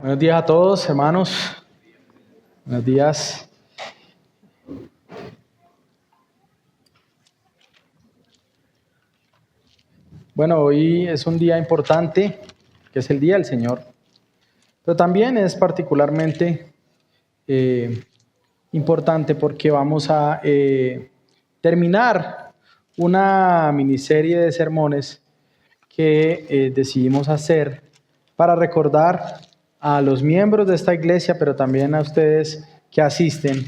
Buenos días a todos, hermanos. Buenos días. Bueno, hoy es un día importante, que es el Día del Señor, pero también es particularmente importante porque vamos a terminar una miniserie de sermones que decidimos hacer para recordar a los miembros de esta iglesia, pero también a ustedes que asisten,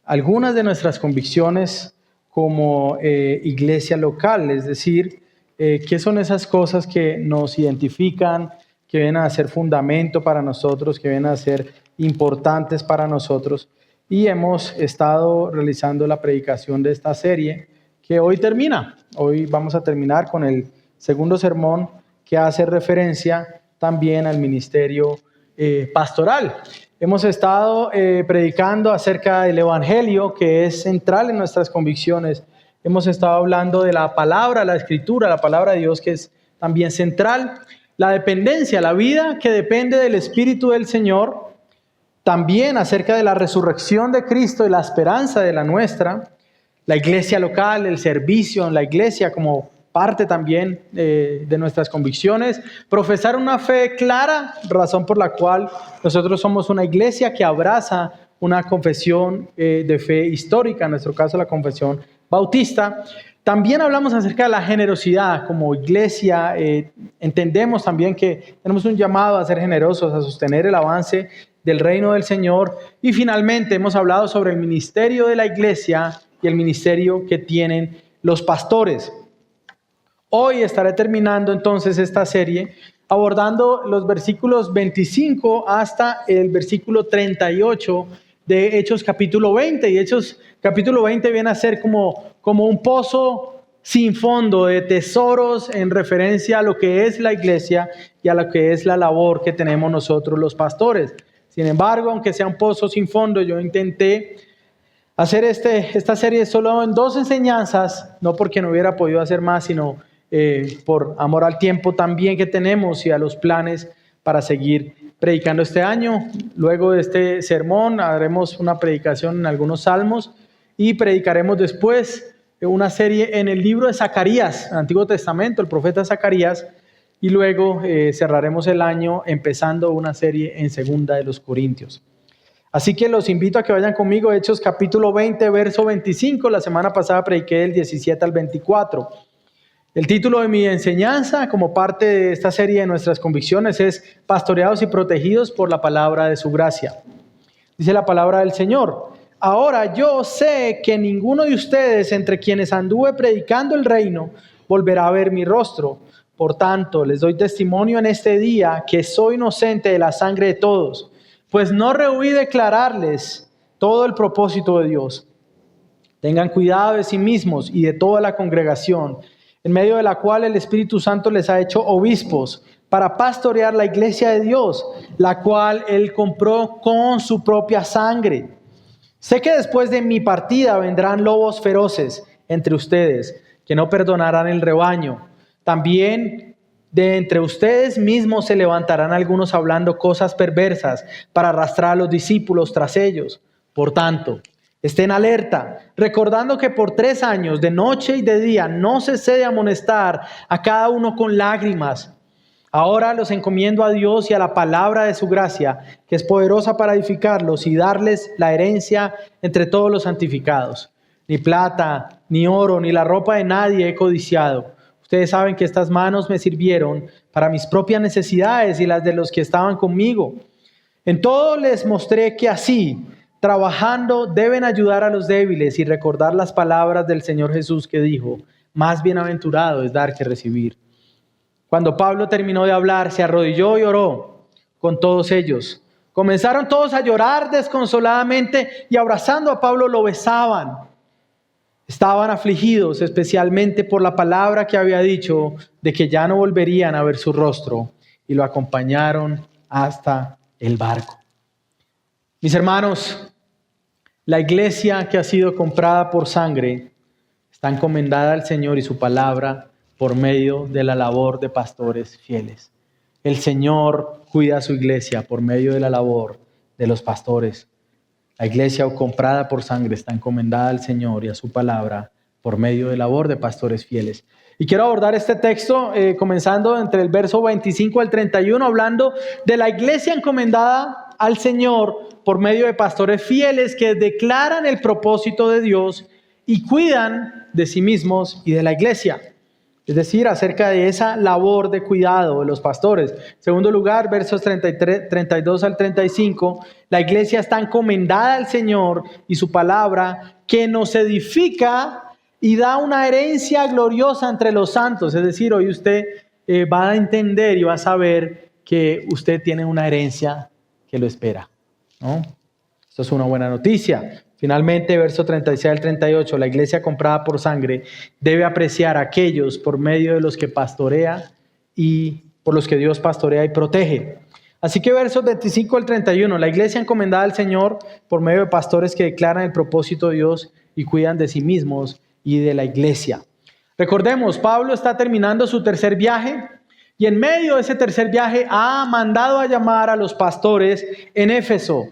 algunas de nuestras convicciones como iglesia local, es decir, qué son esas cosas que nos identifican, que vienen a ser fundamento para nosotros, que vienen a ser importantes para nosotros. Y hemos estado realizando la predicación de esta serie que hoy termina. Hoy vamos a terminar con el segundo sermón que hace referencia también al ministerio pastoral. Hemos estado predicando acerca del Evangelio, que es central en nuestras convicciones. Hemos estado hablando de la palabra, la escritura, la palabra de Dios, que es también central. La dependencia, la vida que depende del Espíritu del Señor. También acerca de la resurrección de Cristo y la esperanza de la nuestra. La iglesia local, el servicio en la iglesia como parte también de nuestras convicciones. Profesar una fe clara, razón por la cual nosotros somos una iglesia que abraza una confesión de fe histórica, en nuestro caso la confesión bautista. También hablamos acerca de la generosidad como iglesia. Entendemos también que tenemos un llamado a ser generosos, a sostener el avance del reino del Señor. Y finalmente hemos hablado sobre el ministerio de la iglesia y el ministerio que tienen los pastores. Hoy estaré terminando entonces esta serie abordando los versículos 25 hasta el versículo 38 de Hechos capítulo 20. Y Hechos capítulo 20 viene a ser como un pozo sin fondo de tesoros en referencia a lo que es la iglesia y a lo que es la labor que tenemos nosotros los pastores. Sin embargo, aunque sea un pozo sin fondo, yo intenté hacer esta serie solo en 2 enseñanzas, no porque no hubiera podido hacer más, sino por amor al tiempo también que tenemos y a los planes para seguir predicando este año. Luego de este sermón haremos una predicación en algunos salmos y predicaremos después una serie en el libro de Zacarías, Antiguo Testamento, el profeta Zacarías, y luego cerraremos el año empezando una serie en Segunda de los Corintios. Así que los invito a que vayan conmigo, Hechos capítulo 20, verso 25. La semana pasada prediqué del 17 al 24. El título de mi enseñanza, como parte de esta serie de nuestras convicciones, es Pastoreados y protegidos por la palabra de su gracia. Dice la palabra del Señor: ahora yo sé que ninguno de ustedes entre quienes anduve predicando el reino volverá a ver mi rostro. Por tanto, les doy testimonio en este día que soy inocente de la sangre de todos, pues no rehuí declararles todo el propósito de Dios. Tengan cuidado de sí mismos y de toda la congregación, en medio de la cual el Espíritu Santo les ha hecho obispos para pastorear la iglesia de Dios, la cual Él compró con su propia sangre. Sé que después de mi partida vendrán lobos feroces entre ustedes, que no perdonarán el rebaño. También de entre ustedes mismos se levantarán algunos hablando cosas perversas para arrastrar a los discípulos tras ellos. Por tanto, estén alerta, recordando que por 3 años, de noche y de día, no cesé de amonestar a cada uno con lágrimas. Ahora los encomiendo a Dios y a la palabra de su gracia, que es poderosa para edificarlos y darles la herencia entre todos los santificados. Ni plata, ni oro, ni la ropa de nadie he codiciado. Ustedes saben que estas manos me sirvieron para mis propias necesidades y las de los que estaban conmigo. En todo les mostré que así, trabajando, deben ayudar a los débiles y recordar las palabras del Señor Jesús que dijo: más bienaventurado es dar que recibir. Cuando Pablo terminó de hablar, se arrodilló y oró con todos ellos. Comenzaron todos a llorar desconsoladamente y abrazando a Pablo lo besaban. Estaban afligidos especialmente por la palabra que había dicho de que ya no volverían a ver su rostro, y lo acompañaron hasta el barco. Mis hermanos, la iglesia que ha sido comprada por sangre está encomendada al Señor y su palabra por medio de la labor de pastores fieles. El Señor cuida a su iglesia por medio de la labor de los pastores. La iglesia comprada por sangre está encomendada al Señor y a su palabra por medio de labor de pastores fieles. Y quiero abordar este texto comenzando entre el verso 25 al 31, hablando de la iglesia encomendada al Señor por medio de pastores fieles que declaran el propósito de Dios y cuidan de sí mismos y de la iglesia. Es decir, acerca de esa labor de cuidado de los pastores. En segundo lugar, versos 32 al 35, la iglesia está encomendada al Señor y su palabra que nos edifica y da una herencia gloriosa entre los santos. Es decir, hoy usted va a entender y va a saber que usted tiene una herencia que lo espera, ¿no? Esto es una buena noticia. Finalmente, verso 36 al 38, la iglesia comprada por sangre debe apreciar a aquellos por medio de los que pastorea y por los que Dios pastorea y protege. Así que versos 25 al 31, la iglesia encomendada al Señor por medio de pastores que declaran el propósito de Dios y cuidan de sí mismos y de la iglesia. Recordemos, Pablo está terminando su tercer viaje y en medio de ese tercer viaje ha mandado a llamar a los pastores en Éfeso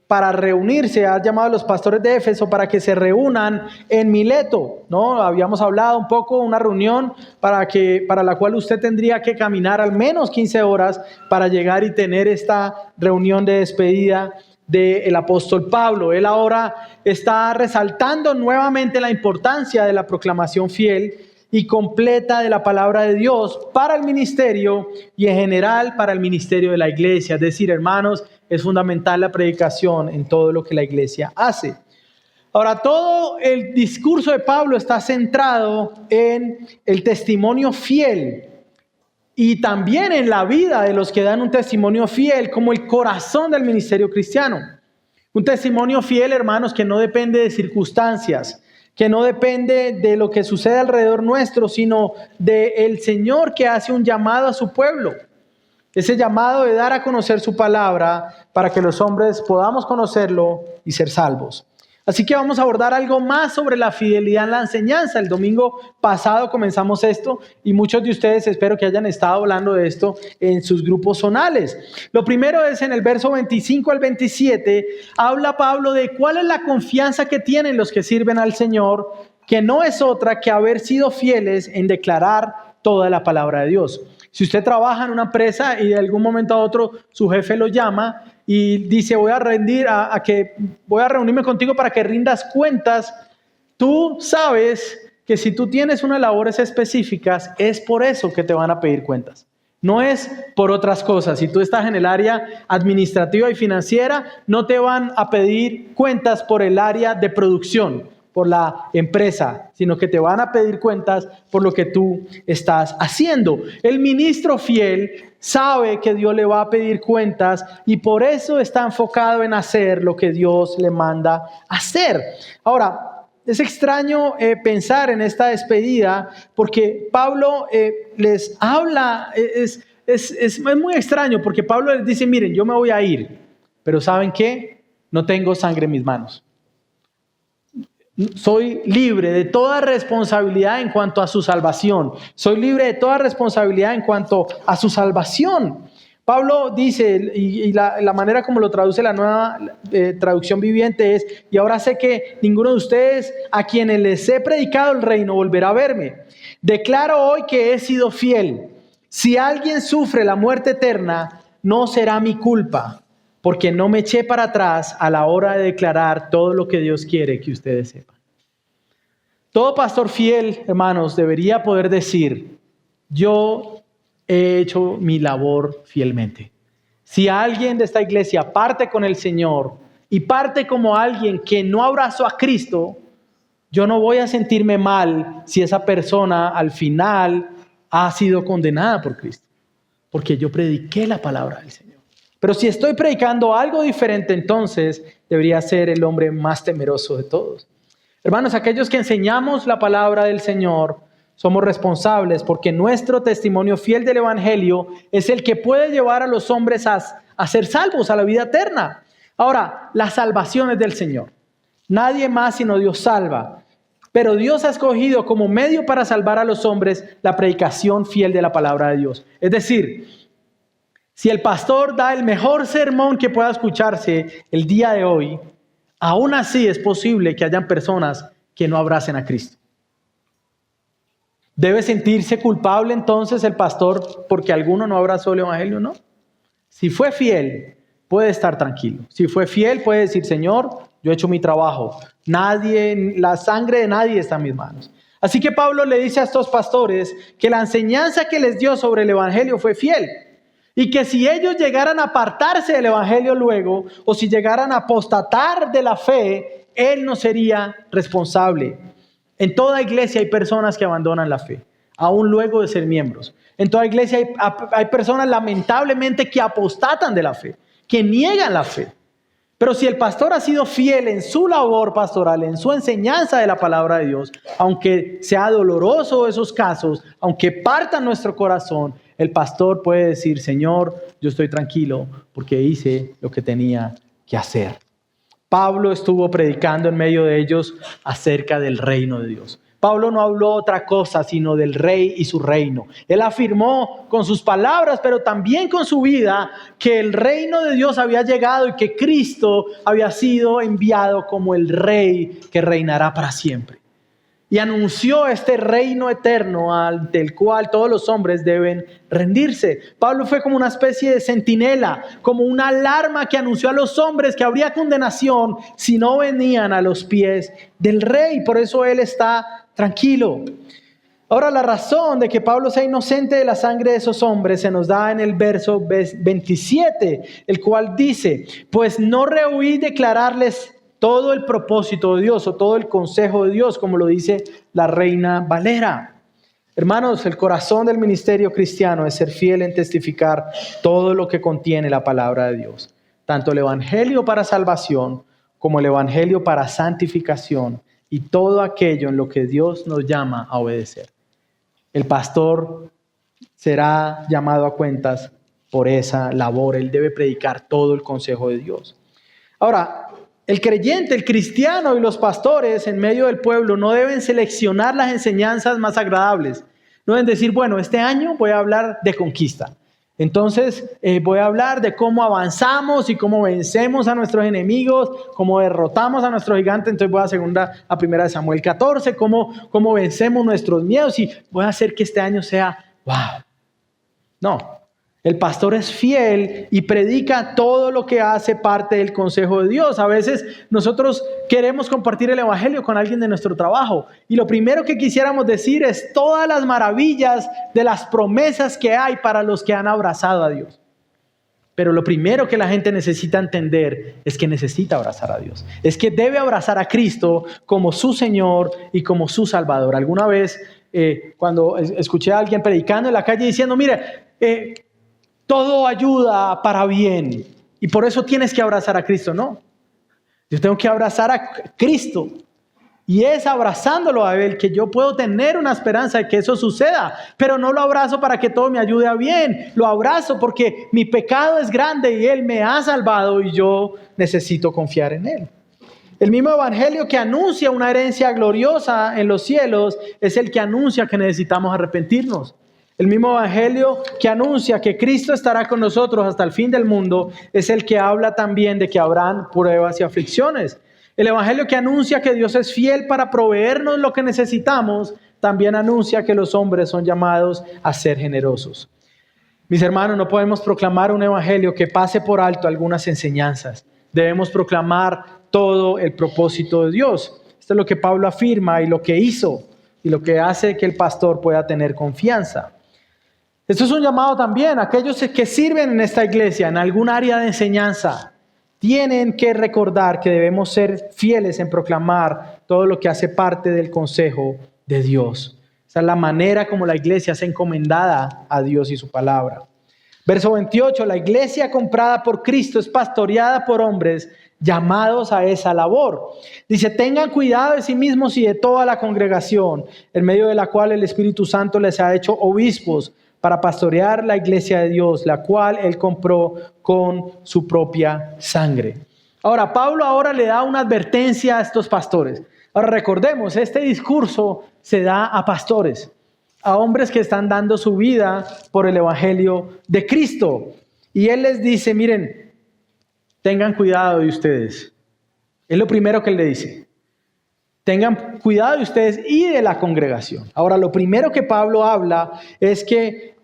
para reunirse. Ha llamado a los pastores de Éfeso para que se reúnan en Mileto, ¿no? Habíamos hablado un poco, una reunión para la cual usted tendría que caminar al menos 15 horas para llegar y tener esta reunión de despedida del apóstol Pablo. Él ahora está resaltando nuevamente la importancia de la proclamación fiel y completa de la palabra de Dios para el ministerio y en general para el ministerio de la iglesia. Es decir, hermanos, es fundamental la predicación en todo lo que la iglesia hace. Ahora, todo el discurso de Pablo está centrado en el testimonio fiel y también en la vida de los que dan un testimonio fiel como el corazón del ministerio cristiano. Un testimonio fiel, hermanos, que no depende de circunstancias, que no depende de lo que sucede alrededor nuestro, sino del Señor que hace un llamado a su pueblo. Ese llamado de dar a conocer su palabra para que los hombres podamos conocerlo y ser salvos. Así que vamos a abordar algo más sobre la fidelidad en la enseñanza. El domingo pasado comenzamos esto y muchos de ustedes espero que hayan estado hablando de esto en sus grupos zonales. Lo primero es en el verso 25 al 27, habla Pablo de cuál es la confianza que tienen los que sirven al Señor, que no es otra que haber sido fieles en declarar toda la palabra de Dios. Si usted trabaja en una empresa y de algún momento a otro su jefe lo llama y dice voy a reunirme contigo para que rindas cuentas, tú sabes que si tú tienes unas labores específicas es por eso que te van a pedir cuentas. No es por otras cosas. Si tú estás en el área administrativa y financiera, no te van a pedir cuentas por el área de producción, por la empresa, sino que te van a pedir cuentas por lo que tú estás haciendo. El ministro fiel sabe que Dios le va a pedir cuentas y por eso está enfocado en hacer lo que Dios le manda hacer. Ahora, es extraño pensar en esta despedida porque Pablo les habla, es muy extraño porque Pablo les dice, miren, yo me voy a ir, pero ¿saben qué? No tengo sangre en mis manos. Soy libre de toda responsabilidad en cuanto a su salvación. Soy libre de toda responsabilidad en cuanto a su salvación. Pablo dice, y la manera como lo traduce la nueva traducción viviente es, y ahora sé que ninguno de ustedes a quienes les he predicado el reino volverá a verme. Declaro hoy que he sido fiel. Si alguien sufre la muerte eterna, no será mi culpa, porque no me eché para atrás a la hora de declarar todo lo que Dios quiere que ustedes sepan. Todo pastor fiel, hermanos, debería poder decir, yo he hecho mi labor fielmente. Si alguien de esta iglesia parte con el Señor y parte como alguien que no abrazó a Cristo, yo no voy a sentirme mal si esa persona al final ha sido condenada por Cristo, porque yo prediqué la palabra del Señor. Pero si estoy predicando algo diferente, entonces debería ser el hombre más temeroso de todos. Hermanos, aquellos que enseñamos la palabra del Señor, somos responsables porque nuestro testimonio fiel del Evangelio es el que puede llevar a los hombres a ser salvos, a la vida eterna. Ahora, la salvación es del Señor. Nadie más sino Dios salva. Pero Dios ha escogido como medio para salvar a los hombres la predicación fiel de la palabra de Dios. Es decir, si el pastor da el mejor sermón que pueda escucharse el día de hoy, aún así es posible que hayan personas que no abracen a Cristo. ¿Debe sentirse culpable entonces el pastor porque alguno no abrazó el evangelio? No. Si fue fiel, puede estar tranquilo. Si fue fiel, puede decir, Señor, yo he hecho mi trabajo. La sangre de nadie está en mis manos. Así que Pablo le dice a estos pastores que la enseñanza que les dio sobre el evangelio fue fiel. Y que si ellos llegaran a apartarse del evangelio luego, o si llegaran a apostatar de la fe, él no sería responsable. En toda iglesia hay personas que abandonan la fe, aún luego de ser miembros. En toda iglesia hay personas lamentablemente que apostatan de la fe, que niegan la fe. Pero si el pastor ha sido fiel en su labor pastoral, en su enseñanza de la palabra de Dios, aunque sea doloroso esos casos, aunque parta nuestro corazón, el pastor puede decir, Señor, yo estoy tranquilo porque hice lo que tenía que hacer. Pablo estuvo predicando en medio de ellos acerca del reino de Dios. Pablo no habló otra cosa sino del rey y su reino. Él afirmó con sus palabras, pero también con su vida, que el reino de Dios había llegado y que Cristo había sido enviado como el rey que reinará para siempre. Y anunció este reino eterno ante el cual todos los hombres deben rendirse. Pablo fue como una especie de centinela, como una alarma que anunció a los hombres que habría condenación si no venían a los pies del rey. Por eso él está tranquilo. Ahora, la razón de que Pablo sea inocente de la sangre de esos hombres se nos da en el verso 27, el cual dice, pues no rehuí declararles todo el propósito de Dios o todo el consejo de Dios, como lo dice la Reina Valera. Hermanos, el corazón del ministerio cristiano es ser fiel en testificar todo lo que contiene la palabra de Dios. Tanto el evangelio para salvación como el evangelio para santificación y todo aquello en lo que Dios nos llama a obedecer. El pastor será llamado a cuentas por esa labor. Él debe predicar todo el consejo de Dios. Ahora, el creyente, el cristiano y los pastores en medio del pueblo no deben seleccionar las enseñanzas más agradables. No deben decir, bueno, este año voy a hablar de conquista. Entonces voy a hablar de cómo avanzamos y cómo vencemos a nuestros enemigos, cómo derrotamos a nuestros gigantes. Entonces voy a 1 Samuel 14, cómo vencemos nuestros miedos y voy a hacer que este año sea wow. No. El pastor es fiel y predica todo lo que hace parte del consejo de Dios. A veces nosotros queremos compartir el evangelio con alguien de nuestro trabajo y lo primero que quisiéramos decir es todas las maravillas de las promesas que hay para los que han abrazado a Dios. Pero lo primero que la gente necesita entender es que necesita abrazar a Dios. Es que debe abrazar a Cristo como su Señor y como su Salvador. Alguna vez cuando escuché a alguien predicando en la calle diciendo, mire, todo ayuda para bien y por eso tienes que abrazar a Cristo. No, yo tengo que abrazar a Cristo y es abrazándolo a Él que yo puedo tener una esperanza de que eso suceda, pero no lo abrazo para que todo me ayude a bien, lo abrazo porque mi pecado es grande y Él me ha salvado y yo necesito confiar en Él. El mismo evangelio que anuncia una herencia gloriosa en los cielos es el que anuncia que necesitamos arrepentirnos. El mismo evangelio que anuncia que Cristo estará con nosotros hasta el fin del mundo es el que habla también de que habrán pruebas y aflicciones. El evangelio que anuncia que Dios es fiel para proveernos lo que necesitamos también anuncia que los hombres son llamados a ser generosos. Mis hermanos, no podemos proclamar un evangelio que pase por alto algunas enseñanzas. Debemos proclamar todo el propósito de Dios. Esto es lo que Pablo afirma y lo que hizo y lo que hace que el pastor pueda tener confianza. Esto es un llamado también a aquellos que sirven en esta iglesia, en algún área de enseñanza. Tienen que recordar que debemos ser fieles en proclamar todo lo que hace parte del consejo de Dios. Esa es la manera como la iglesia es encomendada a Dios y su palabra. Verso 28, la iglesia comprada por Cristo es pastoreada por hombres llamados a esa labor. Dice, tengan cuidado de sí mismos y de toda la congregación, en medio de la cual el Espíritu Santo les ha hecho obispos, para pastorear la iglesia de Dios, la cual Él compró con su propia sangre. Ahora, Pablo ahora le da una advertencia a estos pastores. Ahora recordemos, este discurso se da a pastores, a hombres que están dando su vida por el evangelio de Cristo. Y él les dice, miren, tengan cuidado de ustedes. Es lo primero que él le dice. Tengan cuidado de ustedes y de la congregación. Ahora, lo primero que Pablo habla es que,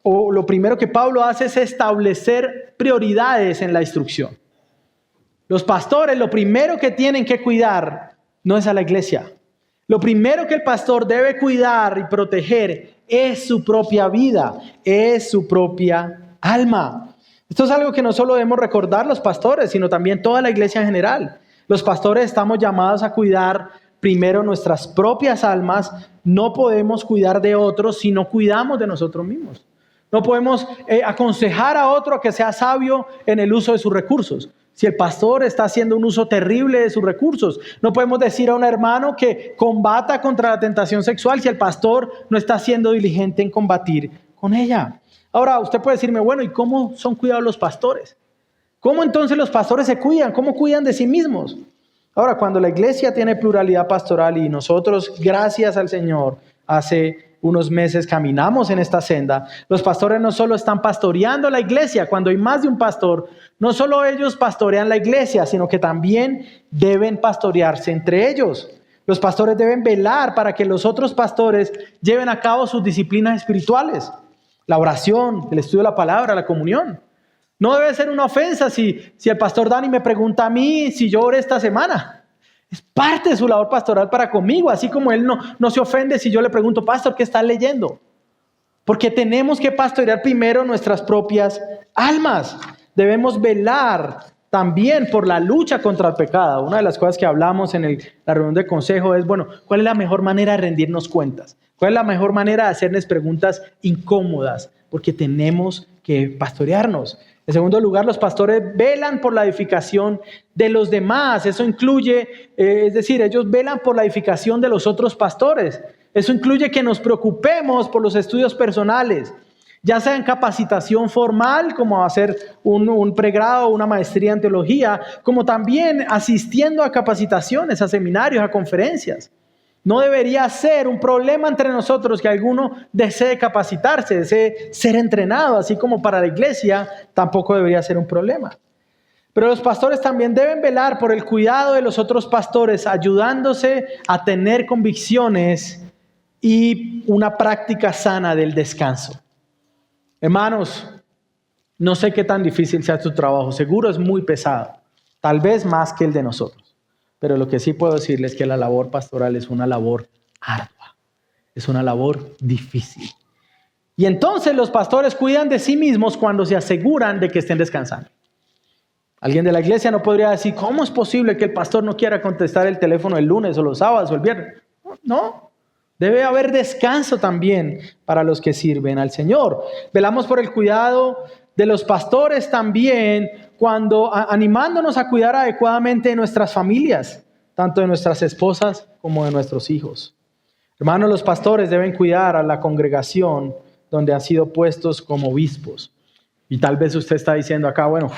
o lo primero que Pablo hace es establecer prioridades en la instrucción. Los pastores, lo primero que tienen que cuidar no es a la iglesia. Lo primero que el pastor debe cuidar y proteger es su propia vida, es su propia alma. Esto es algo que no solo debemos recordar los pastores, sino también toda la iglesia en general. Los pastores estamos llamados a cuidar primero nuestras propias almas. No podemos cuidar de otros si no cuidamos de nosotros mismos. No podemos aconsejar a otro que sea sabio en el uso de sus recursos. Si el pastor está haciendo un uso terrible de sus recursos, no podemos decir a un hermano que combata contra la tentación sexual si el pastor no está siendo diligente en combatir con ella. Ahora, usted puede decirme, bueno, ¿y cómo son cuidados los pastores? ¿Cómo entonces los pastores se cuidan? ¿Cómo cuidan de sí mismos? Ahora, cuando la iglesia tiene pluralidad pastoral y nosotros, gracias al Señor, hace unos meses caminamos en esta senda, los pastores no solo están pastoreando la iglesia, cuando hay más de un pastor, no solo ellos pastorean la iglesia, sino que también deben pastorearse entre ellos. Los pastores deben velar para que los otros pastores lleven a cabo sus disciplinas espirituales, la oración, el estudio de la palabra, la comunión. No debe ser una ofensa si el pastor Dani me pregunta a mí si yo oré esta semana. Es parte de su labor pastoral para conmigo, así como él no se ofende si yo le pregunto, pastor, ¿qué está leyendo? Porque tenemos que pastorear primero nuestras propias almas. Debemos velar también por la lucha contra el pecado. Una de las cosas que hablamos en la reunión de consejo es, bueno, ¿cuál es la mejor manera de rendirnos cuentas? ¿Cuál es la mejor manera de hacerles preguntas incómodas? Porque tenemos que pastorearnos. En segundo lugar, los pastores velan por la edificación de los demás. Eso incluye, es decir, ellos velan por la edificación de los otros pastores. Eso incluye que nos preocupemos por los estudios personales, ya sea en capacitación formal, como hacer un pregrado o una maestría en teología, como también asistiendo a capacitaciones, a seminarios, a conferencias. No debería ser un problema entre nosotros que alguno desee capacitarse, desee ser entrenado, así como para la iglesia tampoco debería ser un problema. Pero los pastores también deben velar por el cuidado de los otros pastores, ayudándose a tener convicciones y una práctica sana del descanso. Hermanos, no sé qué tan difícil sea tu trabajo, seguro es muy pesado, tal vez más que el de nosotros. Pero lo que sí puedo decirles es que la labor pastoral es una labor ardua, es una labor difícil. Y entonces los pastores cuidan de sí mismos cuando se aseguran de que estén descansando. Alguien de la iglesia no podría decir, ¿cómo es posible que el pastor no quiera contestar el teléfono el lunes o los sábados o el viernes? No, debe haber descanso también para los que sirven al Señor. Velamos por el cuidado de los pastores también cuando animándonos a cuidar adecuadamente de nuestras familias, tanto de nuestras esposas como de nuestros hijos. Hermanos, los pastores deben cuidar a la congregación donde han sido puestos como obispos. Y tal vez usted está diciendo acá, bueno,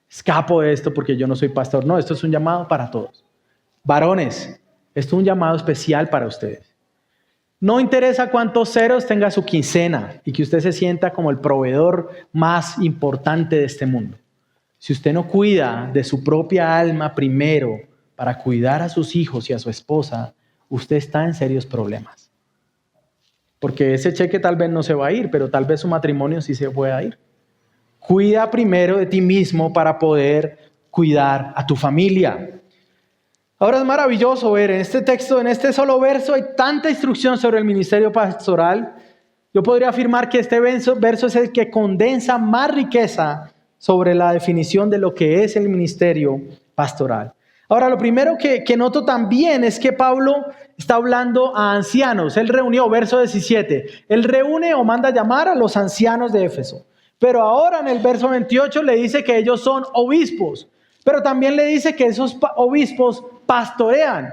escapo de esto porque yo no soy pastor. No, esto es un llamado para todos. Varones, esto es un llamado especial para ustedes. No interesa cuántos ceros tenga su quincena y que usted se sienta como el proveedor más importante de este mundo. Si usted no cuida de su propia alma primero para cuidar a sus hijos y a su esposa, usted está en serios problemas. Porque ese cheque tal vez no se va a ir, pero tal vez su matrimonio sí se pueda ir. Cuida primero de ti mismo para poder cuidar a tu familia. Ahora es maravilloso ver en este texto, en este solo verso, hay tanta instrucción sobre el ministerio pastoral. Yo podría afirmar que este verso es el que condensa más riqueza sobre la definición de lo que es el ministerio pastoral. Ahora, lo primero que noto también es que Pablo está hablando a ancianos. Él reunió, verso 17, él reúne o manda llamar a los ancianos de Éfeso. Pero ahora en el verso 28 le dice que ellos son obispos. Pero también le dice que esos obispos pastorean.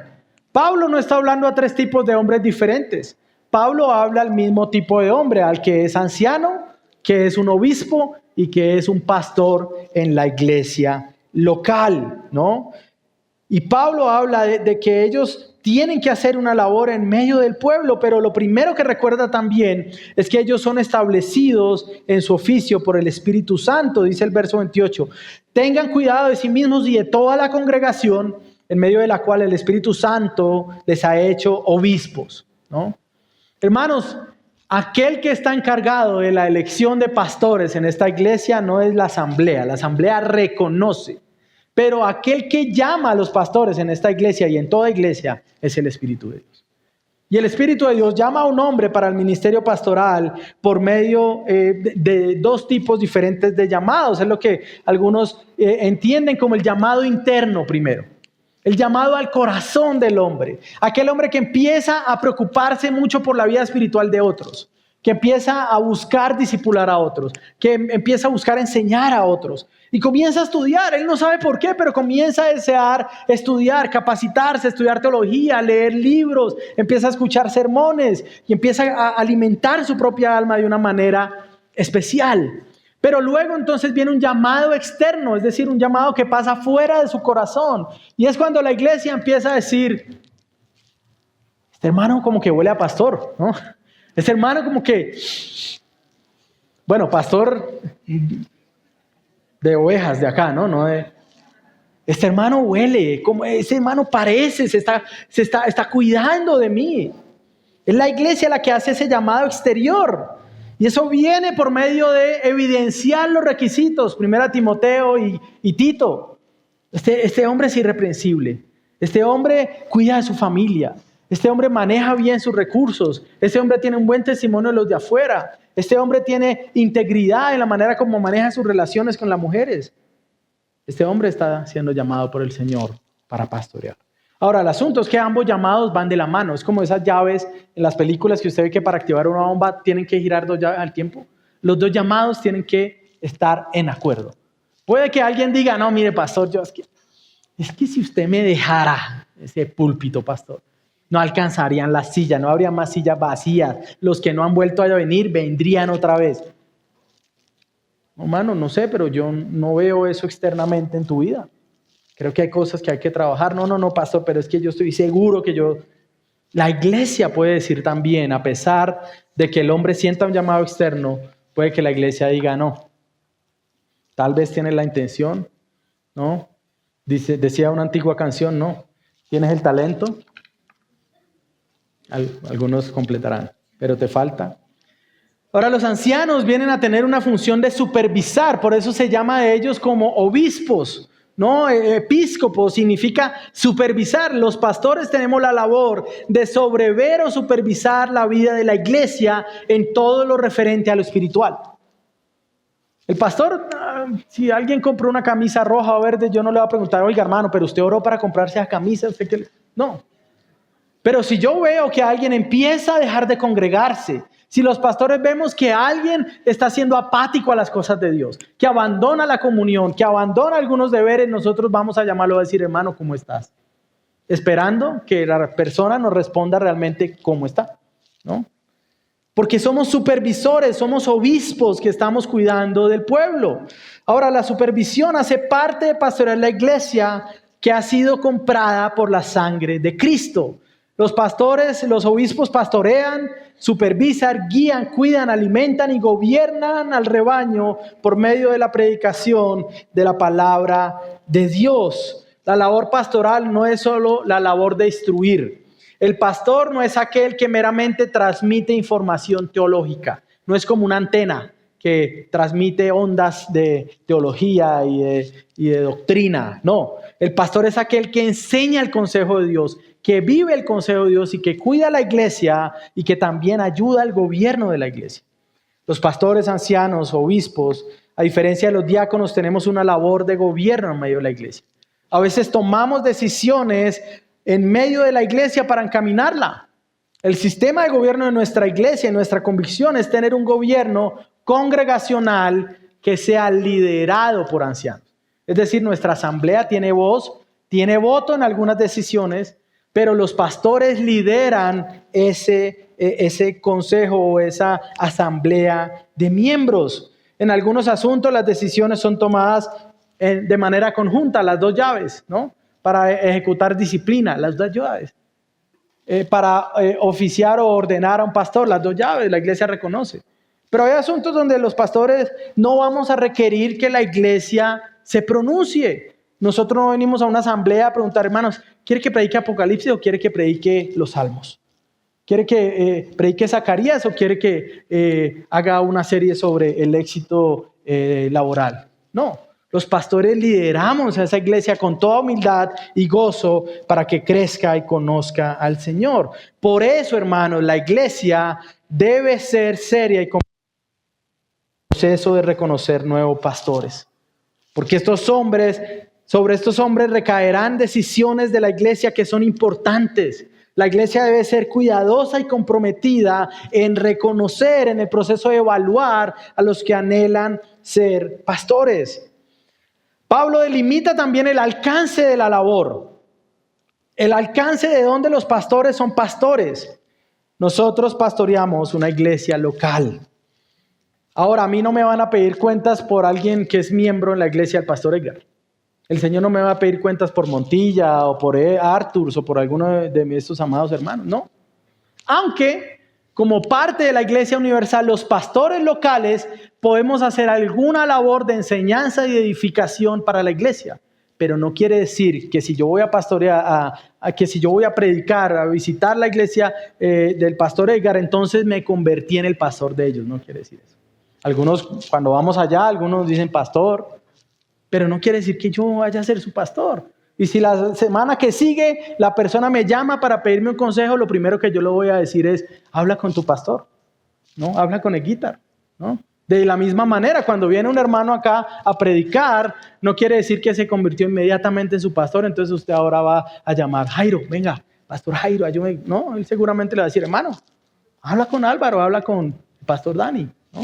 Pablo no está hablando a tres tipos de hombres diferentes. Pablo habla al mismo tipo de hombre, al que es anciano, que es un obispo y que es un pastor en la iglesia local, ¿no? Y Pablo habla de que ellos tienen que hacer una labor en medio del pueblo, pero lo primero que recuerda también es que ellos son establecidos en su oficio por el Espíritu Santo, dice el verso 28. Tengan cuidado de sí mismos y de toda la congregación, en medio de la cual el Espíritu Santo les ha hecho obispos, ¿no? Hermanos, aquel que está encargado de la elección de pastores en esta iglesia no es la asamblea reconoce. Pero aquel que llama a los pastores en esta iglesia y en toda iglesia es el Espíritu de Dios. Y el Espíritu de Dios llama a un hombre para el ministerio pastoral por medio de dos tipos diferentes de llamados. Es lo que algunos entienden como el llamado interno primero. El llamado al corazón del hombre. Aquel hombre que empieza a preocuparse mucho por la vida espiritual de otros. Que empieza a buscar discipular a otros. Que empieza a buscar enseñar a otros. Y comienza a estudiar, él no sabe por qué, pero comienza a desear estudiar, capacitarse, estudiar teología, leer libros, empieza a escuchar sermones y empieza a alimentar su propia alma de una manera especial. Pero luego entonces viene un llamado externo, es decir, un llamado que pasa fuera de su corazón. Y es cuando la iglesia empieza a decir, este hermano como que huele a pastor, ¿no? Este hermano como que, bueno, pastor de ovejas de acá, ¿no? Este hermano huele, como ese hermano parece, se está cuidando de mí. Es la iglesia la que hace ese llamado exterior. Y eso viene por medio de evidenciar los requisitos, 1 Timoteo y Tito. Este hombre es irreprensible. Este hombre cuida de su familia. Este hombre maneja bien sus recursos. Este hombre tiene un buen testimonio de los de afuera. Este hombre tiene integridad en la manera como maneja sus relaciones con las mujeres. Este hombre está siendo llamado por el Señor para pastorear. Ahora, el asunto es que ambos llamados van de la mano. Es como esas llaves en las películas que usted ve que para activar una bomba tienen que girar 2 llaves al tiempo. Los 2 llamados tienen que estar en acuerdo. Puede que alguien diga, no, mire, pastor, es que si usted me dejara ese púlpito, pastor, no alcanzarían las sillas, no habría más sillas vacías. Los que no han vuelto a venir vendrían otra vez. Hermano, no sé, pero yo no veo eso externamente en tu vida. Creo que hay cosas que hay que trabajar. No, pastor, pero es que yo estoy seguro que La iglesia puede decir también, a pesar de que el hombre sienta un llamado externo, puede que la iglesia diga no. Tal vez tienes la intención, ¿no? Decía una antigua canción, ¿no? ¿Tienes el talento? Algunos completarán, pero te falta. Ahora los ancianos vienen a tener una función de supervisar, por eso se llama a ellos como obispos, ¿no? Episcopos significa supervisar. Los pastores tenemos la labor de sobrever o supervisar la vida de la iglesia en todo lo referente a lo espiritual. El pastor, si alguien compró una camisa roja o verde, yo no le voy a preguntar, oiga hermano, pero usted oró para comprarse esa camisa. No. Pero si yo veo que alguien empieza a dejar de congregarse, si los pastores vemos que alguien está siendo apático a las cosas de Dios, que abandona la comunión, que abandona algunos deberes, nosotros vamos a llamarlo a decir, hermano, ¿cómo estás? Esperando que la persona nos responda realmente cómo está, ¿no? Porque somos supervisores, somos obispos que estamos cuidando del pueblo. Ahora, la supervisión hace parte de pastorear la iglesia que ha sido comprada por la sangre de Cristo. Los pastores, los obispos pastorean, supervisan, guían, cuidan, alimentan y gobiernan al rebaño por medio de la predicación de la palabra de Dios. La labor pastoral no es solo la labor de instruir. El pastor no es aquel que meramente transmite información teológica. No es como una antena que transmite ondas de teología y de doctrina. No, el pastor es aquel que enseña el consejo de Dios, que vive el consejo de Dios y que cuida la iglesia y que también ayuda al gobierno de la iglesia. Los pastores, ancianos, obispos, a diferencia de los diáconos, tenemos una labor de gobierno en medio de la iglesia. A veces tomamos decisiones en medio de la iglesia para encaminarla. El sistema de gobierno de nuestra iglesia, nuestra convicción es tener un gobierno congregacional que sea liderado por ancianos. Es decir, nuestra asamblea tiene voz, tiene voto en algunas decisiones, pero los pastores lideran ese consejo o esa asamblea de miembros. En algunos asuntos las decisiones son tomadas de manera conjunta, las 2 llaves, ¿no? Para ejecutar disciplina, las 2 llaves. para oficiar o ordenar a un pastor. Las dos llaves la iglesia reconoce. Pero hay asuntos donde los pastores no vamos a requerir que la iglesia se pronuncie. Nosotros no venimos a una asamblea a preguntar, hermanos, ¿quiere que predique Apocalipsis o quiere que predique los Salmos? ¿Quiere que predique Zacarías o quiere que haga una serie sobre el éxito laboral? No, los pastores lideramos a esa iglesia con toda humildad y gozo para que crezca y conozca al Señor. Por eso, hermanos, la iglesia debe ser seria y con proceso de reconocer nuevos pastores. Porque sobre estos hombres recaerán decisiones de la iglesia que son importantes. La iglesia debe ser cuidadosa y comprometida en reconocer, en el proceso de evaluar a los que anhelan ser pastores. Pablo delimita también el alcance de la labor, el alcance de donde los pastores son pastores. Nosotros pastoreamos una iglesia local. Ahora, a mí no me van a pedir cuentas por alguien que es miembro en la iglesia del pastor Edgar. El Señor no me va a pedir cuentas por Montilla o por Arthur o por alguno de estos amados hermanos, no. Aunque, como parte de la Iglesia Universal, los pastores locales podemos hacer alguna labor de enseñanza y edificación para la iglesia. Pero no quiere decir que si yo voy a pastorear, que si yo voy a predicar, a visitar la iglesia del pastor Edgar, entonces me convertí en el pastor de ellos. No quiere decir eso. Algunos, cuando vamos allá, algunos dicen pastor, pero no quiere decir que yo vaya a ser su pastor. Y si la semana que sigue la persona me llama para pedirme un consejo, lo primero que yo le voy a decir es, habla con tu pastor, ¿no? Habla con el guitar, ¿no? De la misma manera, cuando viene un hermano acá a predicar, no quiere decir que se convirtió inmediatamente en su pastor, entonces usted ahora va a llamar, Jairo, venga, pastor Jairo, ayúdame. No, él seguramente le va a decir, hermano, habla con Álvaro, habla con el pastor Dani, ¿no?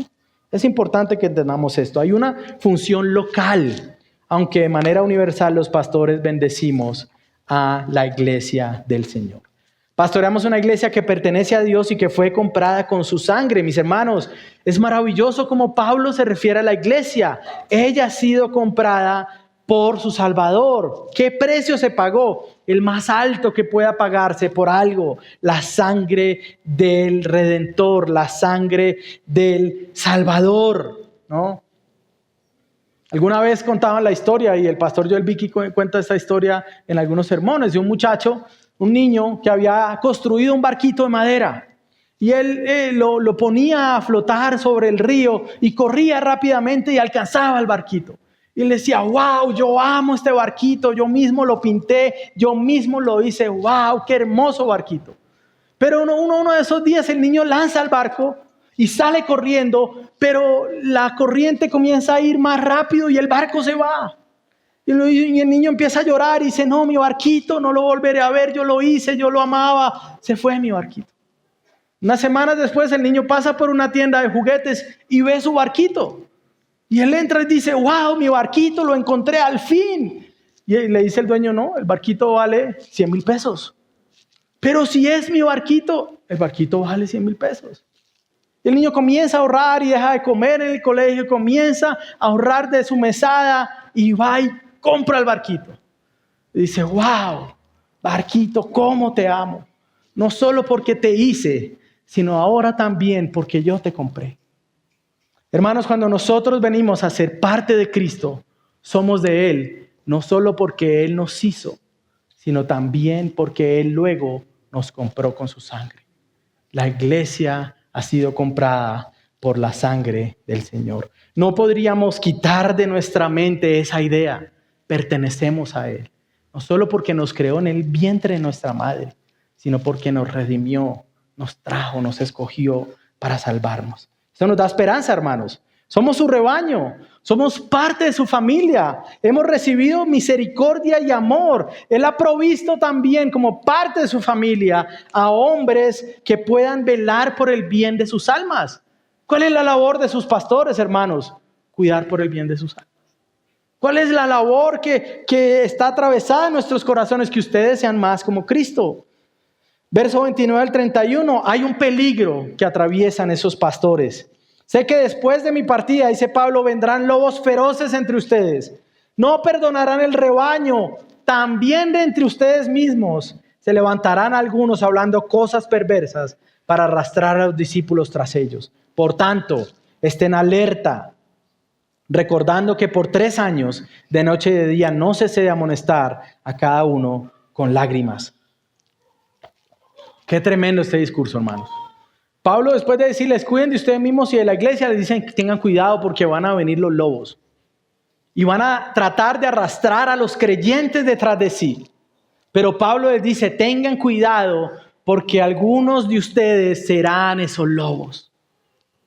Es importante que entendamos esto. Hay una función local. Aunque de manera universal los pastores bendecimos a la iglesia del Señor. Pastoreamos una iglesia que pertenece a Dios y que fue comprada con su sangre. Mis hermanos, es maravilloso como Pablo se refiere a la iglesia. Ella ha sido comprada por su Salvador. ¿Qué precio se pagó? El más alto que pueda pagarse por algo. La sangre del Redentor, la sangre del Salvador, ¿no? Alguna vez contaban la historia y el pastor Joel Vicky cuenta esta historia en algunos sermones de un muchacho, un niño que había construido un barquito de madera y él lo ponía a flotar sobre el río y corría rápidamente y alcanzaba el barquito. Y él decía, wow, yo amo este barquito, yo mismo lo pinté, yo mismo lo hice, wow, qué hermoso barquito. Pero uno de esos días el niño lanza el barco y sale corriendo, pero la corriente comienza a ir más rápido y el barco se va. Y el niño empieza a llorar y dice, no, mi barquito, no lo volveré a ver, yo lo hice, yo lo amaba. Se fue mi barquito. Unas semanas después el niño pasa por una tienda de juguetes y ve su barquito. Y él entra y dice, wow, mi barquito, lo encontré al fin. Y le dice el dueño, no, el barquito vale 100,000 pesos. Pero si es mi barquito, el barquito vale 100,000 pesos. El niño comienza a ahorrar y deja de comer en el colegio, comienza a ahorrar de su mesada y va y compra el barquito. Y dice, wow, barquito, cómo te amo. No solo porque te hice, sino ahora también porque yo te compré. Hermanos, cuando nosotros venimos a ser parte de Cristo, somos de Él, no solo porque Él nos hizo, sino también porque Él luego nos compró con su sangre. La iglesia ha sido comprada por la sangre del Señor. No podríamos quitar de nuestra mente esa idea. Pertenecemos a Él. No solo porque nos creó en el vientre de nuestra madre, sino porque nos redimió, nos trajo, nos escogió para salvarnos. Eso nos da esperanza, hermanos. Somos su rebaño. Somos parte de su familia. Hemos recibido misericordia y amor. Él ha provisto también como parte de su familia a hombres que puedan velar por el bien de sus almas. ¿Cuál es la labor de sus pastores, hermanos? Cuidar por el bien de sus almas. ¿Cuál es la labor que está atravesada en nuestros corazones? Que ustedes sean más como Cristo. Verso 29 al 31. Hay un peligro que atraviesan esos pastores. Sé que después de mi partida, dice Pablo, vendrán lobos feroces entre ustedes. No perdonarán el rebaño, también de entre ustedes mismos se levantarán algunos hablando cosas perversas para arrastrar a los discípulos tras ellos. Por tanto, estén alerta, recordando que por 3 años, de noche y de día, no cesé de amonestar a cada uno con lágrimas. Qué tremendo este discurso, hermanos. Pablo, después de decirles, cuiden de ustedes mismos y de la iglesia, les dicen que tengan cuidado porque van a venir los lobos. Y van a tratar de arrastrar a los creyentes detrás de sí. Pero Pablo les dice, tengan cuidado porque algunos de ustedes serán esos lobos.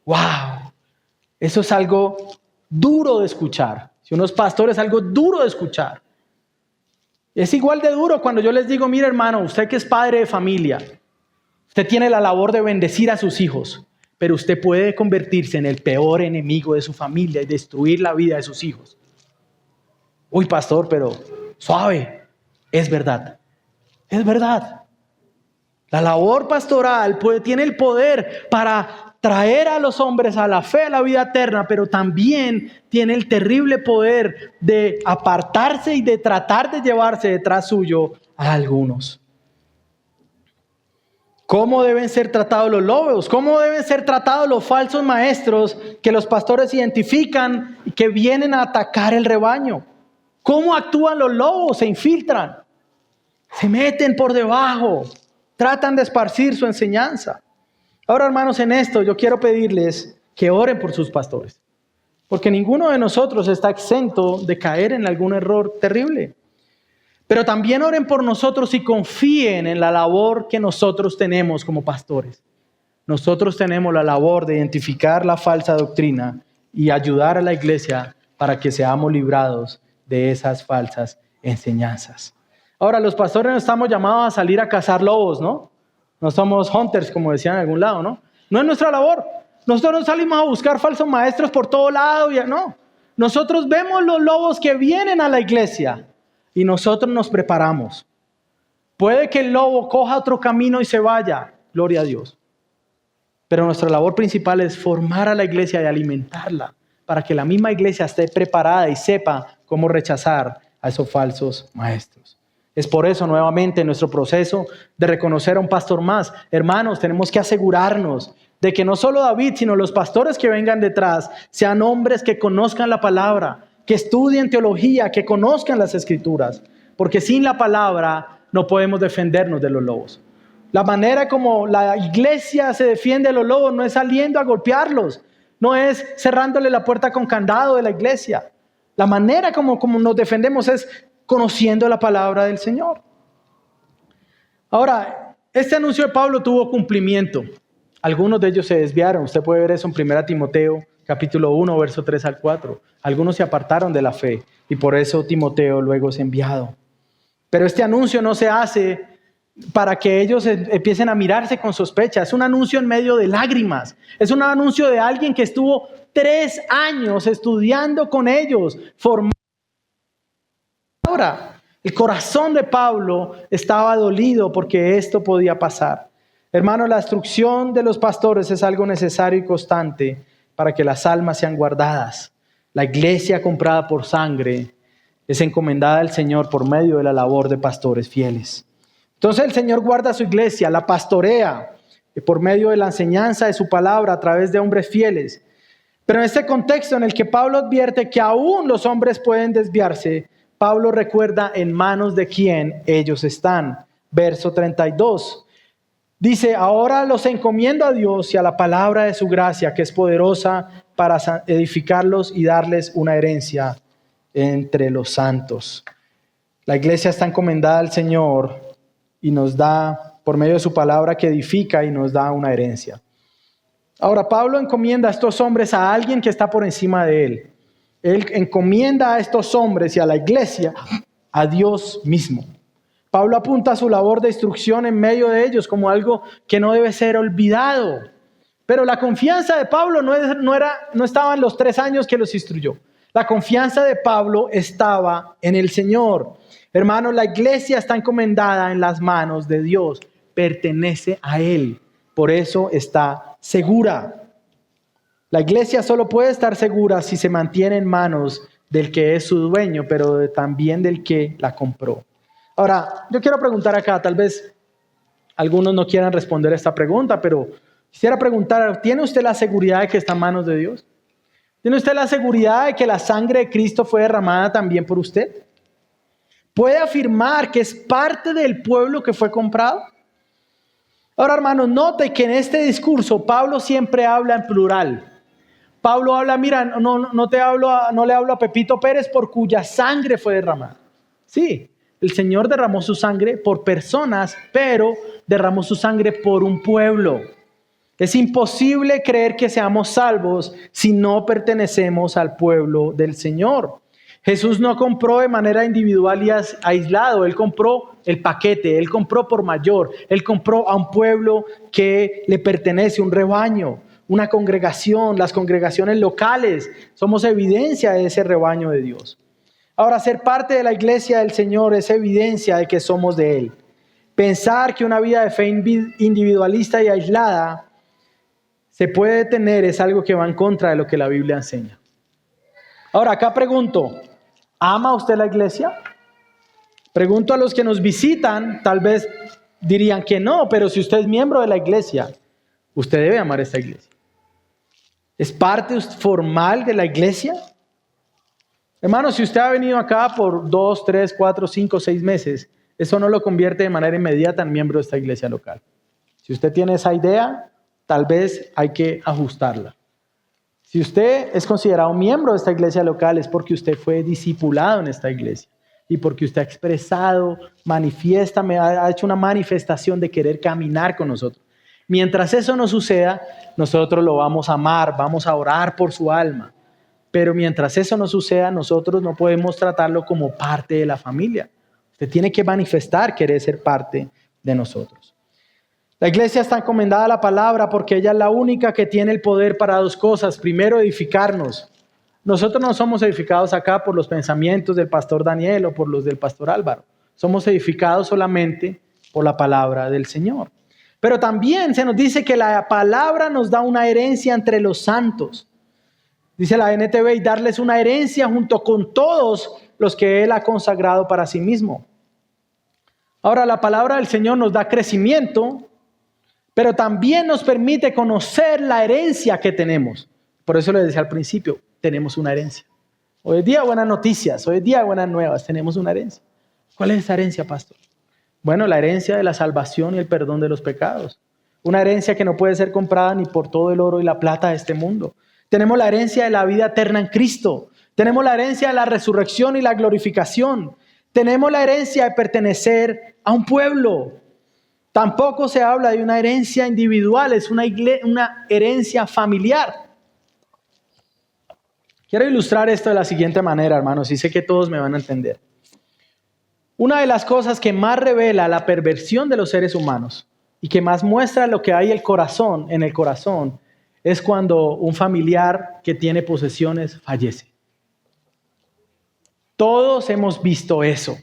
¡Wow! Eso es algo duro de escuchar. Si uno es pastor, es algo duro de escuchar. Es igual de duro cuando yo les digo, mire hermano, usted que es padre de familia, usted tiene la labor de bendecir a sus hijos, pero usted puede convertirse en el peor enemigo de su familia y destruir la vida de sus hijos. Uy, pastor, pero suave. Es verdad. Es verdad. La labor pastoral tiene el poder para traer a los hombres a la fe, a la vida eterna, pero también tiene el terrible poder de apartarse y de tratar de llevarse detrás suyo a algunos. ¿Cómo deben ser tratados los lobos? ¿Cómo deben ser tratados los falsos maestros que los pastores identifican y que vienen a atacar el rebaño? ¿Cómo actúan los lobos? Se infiltran, se meten por debajo, tratan de esparcir su enseñanza. Ahora, hermanos, en esto yo quiero pedirles que oren por sus pastores, porque ninguno de nosotros está exento de caer en algún error terrible. Pero también oren por nosotros y confíen en la labor que nosotros tenemos como pastores. Nosotros tenemos la labor de identificar la falsa doctrina y ayudar a la iglesia para que seamos librados de esas falsas enseñanzas. Ahora, los pastores no estamos llamados a salir a cazar lobos, ¿no? No somos hunters, como decían en algún lado, ¿no? No es nuestra labor. Nosotros no salimos a buscar falsos maestros por todo lado, no. Nosotros vemos los lobos que vienen a la iglesia y nosotros nos preparamos. Puede que el lobo coja otro camino y se vaya, gloria a Dios. Pero nuestra labor principal es formar a la iglesia y alimentarla para que la misma iglesia esté preparada y sepa cómo rechazar a esos falsos maestros. Es por eso, nuevamente, en nuestro proceso de reconocer a un pastor más, hermanos, tenemos que asegurarnos de que no solo David, sino los pastores que vengan detrás sean hombres que conozcan la palabra, que estudien teología, que conozcan las escrituras, porque sin la palabra no podemos defendernos de los lobos. La manera como la iglesia se defiende de los lobos no es saliendo a golpearlos, no es cerrándole la puerta con candado de la iglesia. La manera como nos defendemos es conociendo la palabra del Señor. Ahora, este anuncio de Pablo tuvo cumplimiento. Algunos de ellos se desviaron. Usted puede ver eso en 1 Timoteo, capítulo 1, verso 3 al 4. Algunos se apartaron de la fe y por eso Timoteo luego es enviado. Pero este anuncio no se hace para que ellos empiecen a mirarse con sospecha. Es un anuncio en medio de lágrimas. Es un anuncio de alguien que estuvo 3 años estudiando con ellos, formando. Ahora, el corazón de Pablo estaba dolido porque esto podía pasar. Hermano, la instrucción de los pastores es algo necesario y constante para que las almas sean guardadas. La iglesia comprada por sangre es encomendada al Señor por medio de la labor de pastores fieles. Entonces el Señor guarda su iglesia, la pastorea por medio de la enseñanza de su palabra a través de hombres fieles. Pero en este contexto en el que Pablo advierte que aún los hombres pueden desviarse, Pablo recuerda en manos de quién ellos están. Verso 32. Dice, ahora los encomiendo a Dios y a la palabra de su gracia, que es poderosa para edificarlos y darles una herencia entre los santos. La iglesia está encomendada al Señor y nos da, por medio de su palabra que edifica, y nos da una herencia. Ahora, Pablo encomienda a estos hombres a alguien que está por encima de él. Él encomienda a estos hombres y a la iglesia a Dios mismo. Pablo apunta a su labor de instrucción en medio de ellos como algo que no debe ser olvidado. Pero la confianza de Pablo no estaba en los 3 años que los instruyó. La confianza de Pablo estaba en el Señor. Hermanos, la iglesia está encomendada en las manos de Dios. Pertenece a Él. Por eso está segura. La iglesia solo puede estar segura si se mantiene en manos del que es su dueño, pero también del que la compró. Ahora, yo quiero preguntar acá, tal vez algunos no quieran responder esta pregunta, pero quisiera preguntar, ¿tiene usted la seguridad de que está en manos de Dios? ¿Tiene usted la seguridad de que la sangre de Cristo fue derramada también por usted? ¿Puede afirmar que es parte del pueblo que fue comprado? Ahora, hermanos, note que en este discurso Pablo siempre habla en plural. Pablo habla, mira, no le hablo a Pepito Pérez por cuya sangre fue derramada. Sí, el Señor derramó su sangre por personas, pero derramó su sangre por un pueblo. Es imposible creer que seamos salvos si no pertenecemos al pueblo del Señor. Jesús no compró de manera individual y aislado, Él compró el paquete, Él compró por mayor, Él compró a un pueblo que le pertenece, un rebaño, una congregación, las congregaciones locales. Somos evidencia de ese rebaño de Dios. Ahora, ser parte de la iglesia del Señor es evidencia de que somos de Él. Pensar que una vida de fe individualista y aislada se puede tener es algo que va en contra de lo que la Biblia enseña. Ahora, acá pregunto, ¿ama usted la iglesia? Pregunto a los que nos visitan, tal vez dirían que no, pero si usted es miembro de la iglesia, usted debe amar esta iglesia. ¿Es parte formal de la iglesia? Hermano, si usted ha venido acá por 2, 3, 4, 5, 6 meses, eso no lo convierte de manera inmediata en miembro de esta iglesia local. Si usted tiene esa idea, tal vez hay que ajustarla. Si usted es considerado miembro de esta iglesia local, es porque usted fue discipulado en esta iglesia y porque usted ha expresado, ha hecho una manifestación de querer caminar con nosotros. Mientras eso no suceda, nosotros lo vamos a amar, vamos a orar por su alma. Pero mientras eso no suceda, nosotros no podemos tratarlo como parte de la familia. Usted tiene que manifestar querer ser parte de nosotros. La iglesia está encomendada a la palabra porque ella es la única que tiene el poder para dos cosas. Primero, edificarnos. Nosotros no somos edificados acá por los pensamientos del pastor Daniel o por los del pastor Álvaro. Somos edificados solamente por la palabra del Señor. Pero también se nos dice que la palabra nos da una herencia entre los santos. Dice la NTV, y darles una herencia junto con todos los que Él ha consagrado para sí mismo. Ahora, la palabra del Señor nos da crecimiento, pero también nos permite conocer la herencia que tenemos. Por eso le decía al principio, tenemos una herencia. Hoy es día de buenas noticias, hoy es día de buenas nuevas, tenemos una herencia. ¿Cuál es esa herencia, pastor? Bueno, la herencia de la salvación y el perdón de los pecados. Una herencia que no puede ser comprada ni por todo el oro y la plata de este mundo. Tenemos la herencia de la vida eterna en Cristo. Tenemos la herencia de la resurrección y la glorificación. Tenemos la herencia de pertenecer a un pueblo. Tampoco se habla de una herencia individual, es una herencia familiar. Quiero ilustrar esto de la siguiente manera, hermanos, y sé que todos me van a entender. Una de las cosas que más revela la perversión de los seres humanos y que más muestra lo que hay en el corazón, es cuando un familiar que tiene posesiones fallece. Todos hemos visto eso.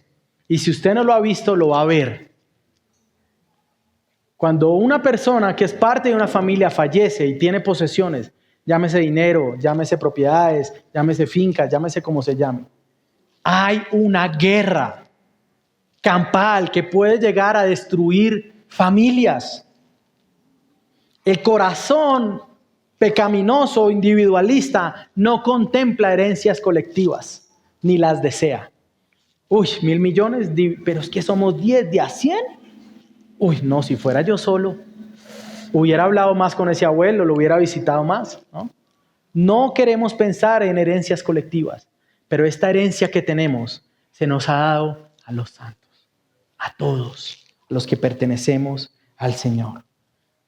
Y si usted no lo ha visto, lo va a ver. Cuando una persona que es parte de una familia fallece y tiene posesiones, llámese dinero, llámese propiedades, llámese fincas, llámese como se llame, hay una guerra campal que puede llegar a destruir familias. El corazón pecaminoso, individualista, no contempla herencias colectivas, ni las desea. 1.000 millones, pero es que somos 10 de a 100. No, si fuera yo solo, hubiera hablado más con ese abuelo, lo hubiera visitado más, ¿no? No queremos pensar en herencias colectivas, pero esta herencia que tenemos se nos ha dado a los santos, a todos los que pertenecemos al Señor.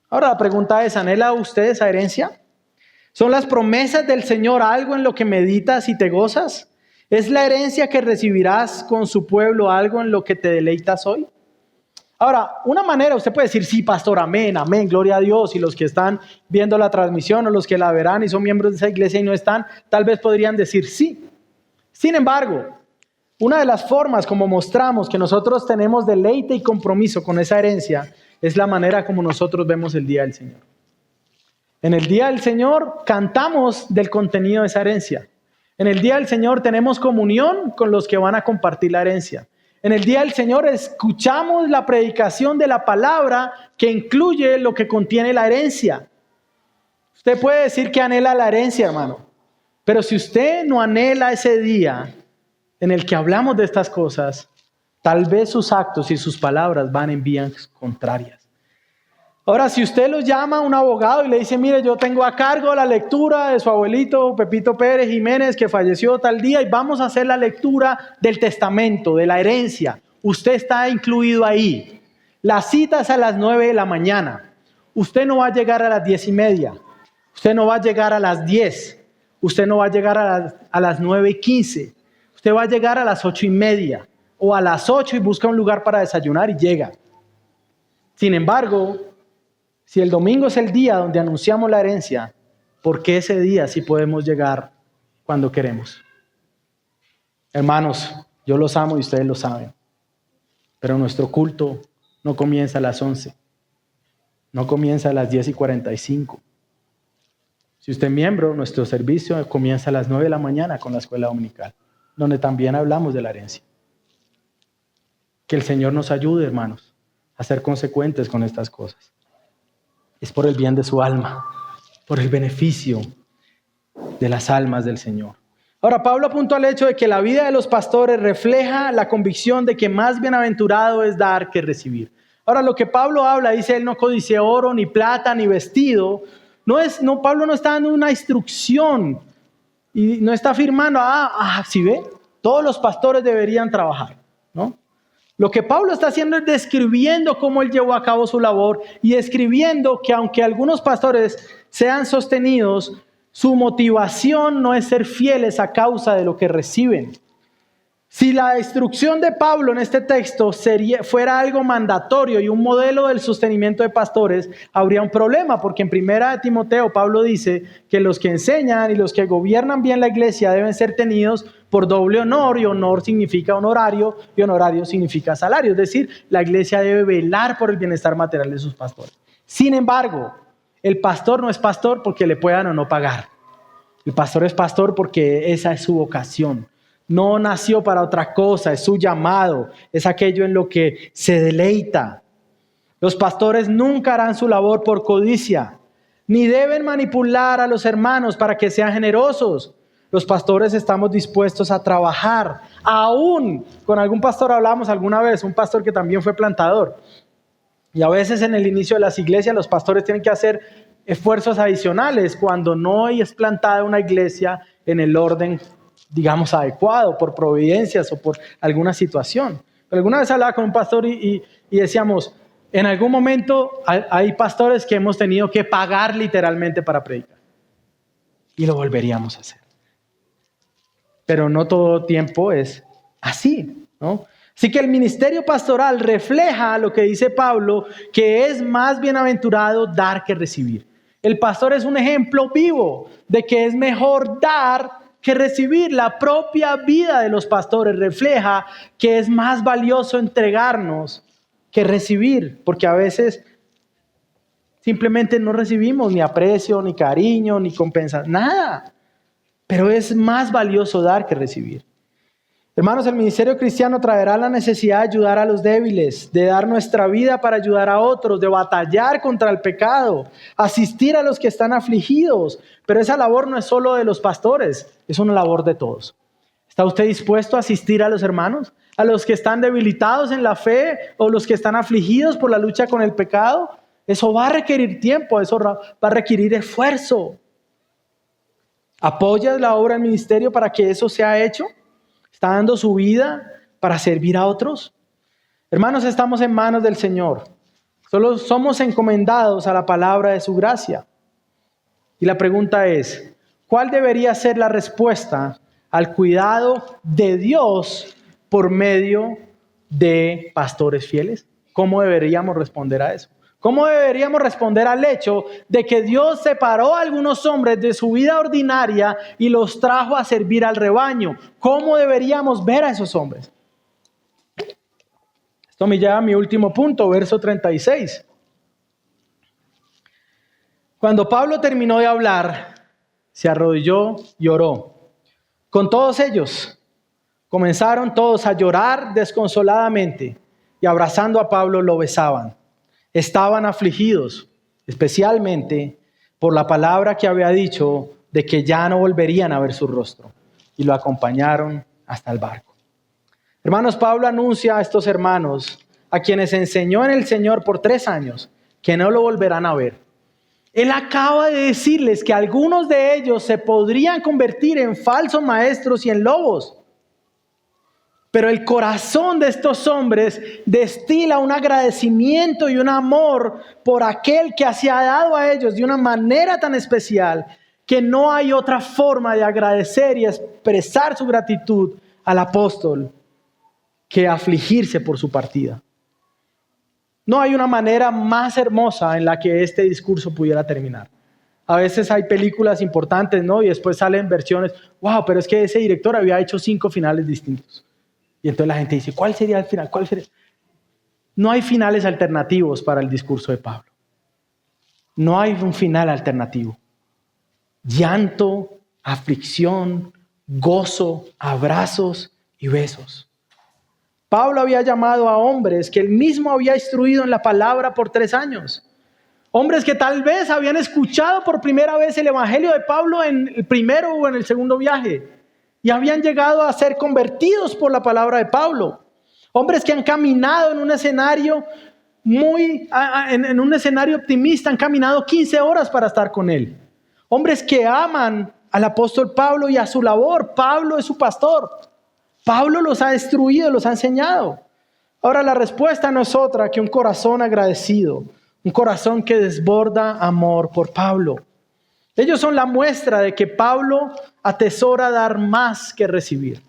Ahora la pregunta es, ¿anhela usted esa herencia? ¿Son las promesas del Señor algo en lo que meditas y te gozas? ¿Es la herencia que recibirás con su pueblo algo en lo que te deleitas hoy? Ahora, una manera, usted puede decir, sí, pastor, amén, amén, gloria a Dios. Y los que están viendo la transmisión o los que la verán y son miembros de esa iglesia y no están, tal vez podrían decir sí. Sin embargo, una de las formas como mostramos que nosotros tenemos deleite y compromiso con esa herencia es la manera como nosotros vemos el día del Señor. En el día del Señor cantamos del contenido de esa herencia. En el día del Señor tenemos comunión con los que van a compartir la herencia. En el día del Señor escuchamos la predicación de la palabra que incluye lo que contiene la herencia. Usted puede decir que anhela la herencia, hermano, pero si usted no anhela ese día en el que hablamos de estas cosas, tal vez sus actos y sus palabras van en vías contrarias. Ahora, si usted lo llama a un abogado y le dice, mire, yo tengo a cargo la lectura de su abuelito Pepito Pérez Jiménez, que falleció tal día, y vamos a hacer la lectura del testamento, de la herencia. Usted está incluido ahí. La cita es a las 9 de la mañana. Usted no va a llegar a las 10:30. Usted no va a llegar a las 10. Usted no va a llegar a las 9:15. Usted va a llegar a las 8:30 o a las 8 y busca un lugar para desayunar y llega. Sin embargo, si el domingo es el día donde anunciamos la herencia, ¿por qué ese día sí podemos llegar cuando queremos? Hermanos, yo los amo y ustedes lo saben, pero nuestro culto no comienza a las 11, no comienza a las 10:45. Si usted es miembro, nuestro servicio comienza a las 9 de la mañana con la escuela dominical, donde también hablamos de la herencia. Que el Señor nos ayude, hermanos, a ser consecuentes con estas cosas. Es por el bien de su alma, por el beneficio de las almas del Señor. Ahora, Pablo apuntó al hecho de que la vida de los pastores refleja la convicción de que más bienaventurado es dar que recibir. Ahora, lo que Pablo habla, dice, él no codicia oro, ni plata, ni vestido. Pablo no está dando una instrucción y no está afirmando, ¿sí ve? Todos los pastores deberían trabajar, ¿no? Lo que Pablo está haciendo es describiendo cómo él llevó a cabo su labor y escribiendo que aunque algunos pastores sean sostenidos, su motivación no es ser fieles a causa de lo que reciben. Si la instrucción de Pablo en este texto fuera algo mandatorio y un modelo del sostenimiento de pastores, habría un problema, porque en 1 Timoteo Pablo dice que los que enseñan y los que gobiernan bien la iglesia deben ser tenidos por doble honor, y honor significa honorario y honorario significa salario. Es decir, la iglesia debe velar por el bienestar material de sus pastores. Sin embargo, el pastor no es pastor porque le puedan o no pagar. El pastor es pastor porque esa es su vocación. No nació para otra cosa, es su llamado, es aquello en lo que se deleita. Los pastores nunca harán su labor por codicia, ni deben manipular a los hermanos para que sean generosos. Los pastores estamos dispuestos a trabajar. Aún con algún pastor hablamos alguna vez, un pastor que también fue plantador. Y a veces en el inicio de las iglesias los pastores tienen que hacer esfuerzos adicionales cuando no es plantada una iglesia en el orden, digamos, adecuado, por providencias o por alguna situación. Pero alguna vez hablaba con un pastor y decíamos, en algún momento hay pastores que hemos tenido que pagar literalmente para predicar. Y lo volveríamos a hacer. Pero no todo tiempo es así, ¿no? Así que el ministerio pastoral refleja lo que dice Pablo, que es más bienaventurado dar que recibir. El pastor es un ejemplo vivo de que es mejor dar que recibir. La propia vida de los pastores refleja que es más valioso entregarnos que recibir, porque a veces simplemente no recibimos ni aprecio, ni cariño, ni compensación, nada. Pero es más valioso dar que recibir. Hermanos, el ministerio cristiano traerá la necesidad de ayudar a los débiles, de dar nuestra vida para ayudar a otros, de batallar contra el pecado, asistir a los que están afligidos. Pero esa labor no es solo de los pastores, es una labor de todos. ¿Está usted dispuesto a asistir a los hermanos? ¿A los que están debilitados en la fe o los que están afligidos por la lucha con el pecado? Eso va a requerir tiempo, eso va a requerir esfuerzo. ¿Apoyas la obra del ministerio para que eso sea hecho? ¿Está dando su vida para servir a otros? Hermanos, estamos en manos del Señor. Solo somos encomendados a la palabra de su gracia. Y la pregunta es, ¿cuál debería ser la respuesta al cuidado de Dios por medio de pastores fieles? ¿Cómo deberíamos responder a eso? ¿Cómo deberíamos responder al hecho de que Dios separó a algunos hombres de su vida ordinaria y los trajo a servir al rebaño? ¿Cómo deberíamos ver a esos hombres? Esto me lleva a mi último punto, verso 36. Cuando Pablo terminó de hablar, se arrodilló y oró con todos ellos, comenzaron todos a llorar desconsoladamente y abrazando a Pablo lo besaban. Estaban afligidos, especialmente por la palabra que había dicho de que ya no volverían a ver su rostro, y lo acompañaron hasta el barco. Hermanos, Pablo anuncia a estos hermanos, a quienes enseñó en el Señor por 3 años, que no lo volverán a ver. Él acaba de decirles que algunos de ellos se podrían convertir en falsos maestros y en lobos. Pero el corazón de estos hombres destila un agradecimiento y un amor por aquel que se ha dado a ellos de una manera tan especial que no hay otra forma de agradecer y expresar su gratitud al apóstol que afligirse por su partida. No hay una manera más hermosa en la que este discurso pudiera terminar. A veces hay películas importantes, ¿no? Y después salen versiones, wow, pero es que ese director había hecho 5 finales distintos. Y entonces la gente dice, ¿cuál sería el final? ¿Cuál sería? No hay finales alternativos para el discurso de Pablo. No hay un final alternativo. Llanto, aflicción, gozo, abrazos y besos. Pablo había llamado a hombres que él mismo había instruido en la palabra por 3 años. Hombres que tal vez habían escuchado por primera vez el evangelio de Pablo en el primero o en el segundo viaje. Y habían llegado a ser convertidos por la palabra de Pablo. Hombres que han caminado en un escenario en un escenario optimista, han caminado 15 horas para estar con él. Hombres que aman al apóstol Pablo y a su labor. Pablo es su pastor. Pablo los ha instruido, los ha enseñado. Ahora la respuesta no es otra que un corazón agradecido, un corazón que desborda amor por Pablo. Ellos son la muestra de que Pablo atesora dar más que recibir.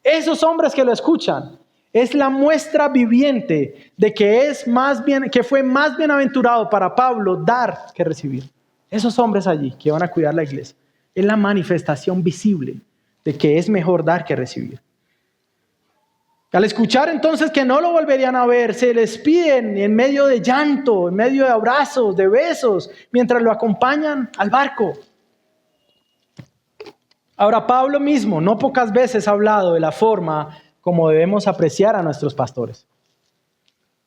Esos hombres que lo escuchan es la muestra viviente de que fue más bienaventurado para Pablo dar que recibir. Esos hombres allí que van a cuidar la iglesia es la manifestación visible de que es mejor dar que recibir. Al escuchar entonces que no lo volverían a ver, se les piden en medio de llanto, en medio de abrazos, de besos, mientras lo acompañan al barco. Ahora, Pablo mismo no pocas veces ha hablado de la forma como debemos apreciar a nuestros pastores.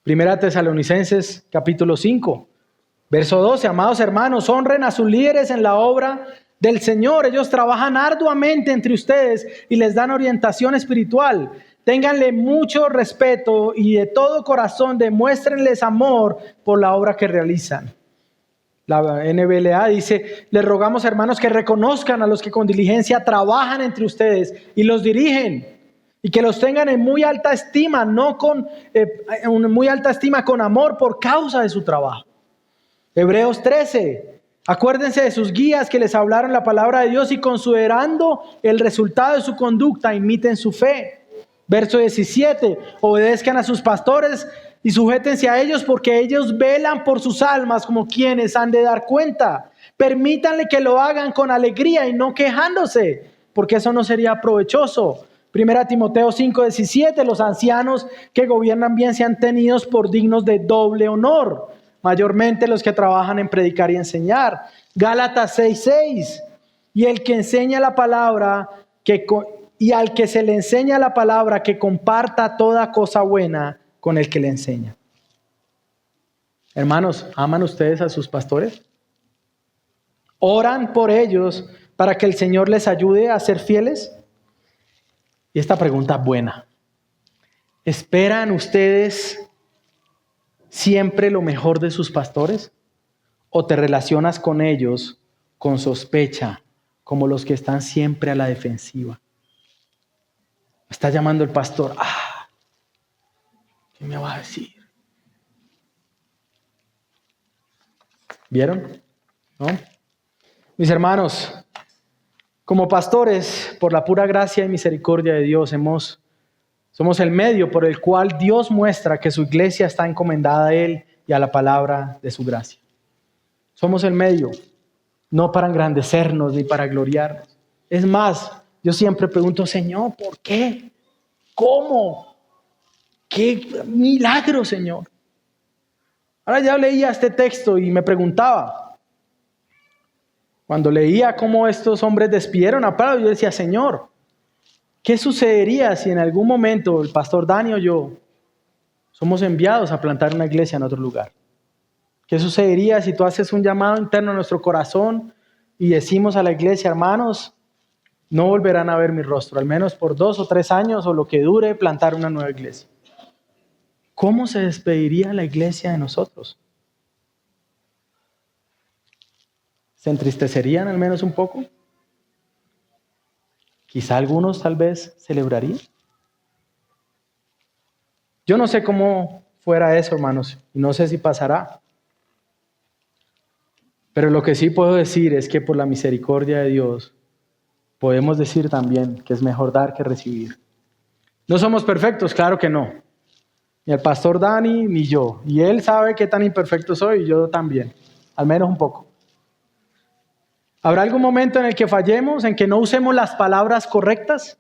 Primera Tesalonicenses capítulo 5, verso 12. Amados hermanos, honren a sus líderes en la obra del Señor. Ellos trabajan arduamente entre ustedes y les dan orientación espiritual. Ténganle mucho respeto y de todo corazón demuéstrenles amor por la obra que realizan. La NBLA dice, les rogamos hermanos que reconozcan a los que con diligencia trabajan entre ustedes y los dirigen y que los tengan en muy alta estima, muy alta estima con amor por causa de su trabajo. Hebreos 13, acuérdense de sus guías que les hablaron la palabra de Dios y considerando el resultado de su conducta imiten su fe. Verso 17, obedezcan a sus pastores y sujétense a ellos porque ellos velan por sus almas como quienes han de dar cuenta. Permítanle que lo hagan con alegría y no quejándose, porque eso no sería provechoso. Primera Timoteo 5:17, los ancianos que gobiernan bien sean tenidos por dignos de doble honor, mayormente los que trabajan en predicar y enseñar. Gálatas 6:6, y el que enseña la palabra y al que se le enseña la palabra que comparta toda cosa buena con el que le enseña. Hermanos, ¿aman ustedes a sus pastores? ¿Oran por ellos para que el Señor les ayude a ser fieles? Y esta pregunta es buena. ¿Esperan ustedes siempre lo mejor de sus pastores? ¿O te relacionas con ellos con sospecha, como los que están siempre a la defensiva? Me está llamando el pastor. ¿Qué me va a decir? ¿Vieron? ¿No? Mis hermanos, como pastores, por la pura gracia y misericordia de Dios, somos el medio por el cual Dios muestra que su iglesia está encomendada a Él y a la palabra de su gracia. Somos el medio, no para engrandecernos ni para gloriarnos. Es más, yo siempre pregunto, Señor, ¿por qué? ¿Cómo? ¡Qué milagro, Señor! Ahora ya leía este texto y me preguntaba, cuando leía cómo estos hombres despidieron a Pablo, yo decía, Señor, ¿Qué sucedería si en algún momento el pastor Dani o yo somos enviados a plantar una iglesia en otro lugar? ¿Qué sucedería si tú haces un llamado interno a nuestro corazón y decimos a la iglesia, hermanos, no volverán a ver mi rostro, al menos por 2 o 3 años o lo que dure plantar una nueva iglesia? ¿Cómo se despediría la iglesia de nosotros? ¿Se entristecerían al menos un poco? Quizá algunos tal vez celebrarían. Yo no sé cómo fuera eso, hermanos, y no sé si pasará. Pero lo que sí puedo decir es que por la misericordia de Dios podemos decir también que es mejor dar que recibir. ¿No somos perfectos? Claro que no. Ni el pastor Dani, ni yo. Y él sabe qué tan imperfecto soy, y yo también. Al menos un poco. ¿Habrá algún momento en el que fallemos, en que no usemos las palabras correctas?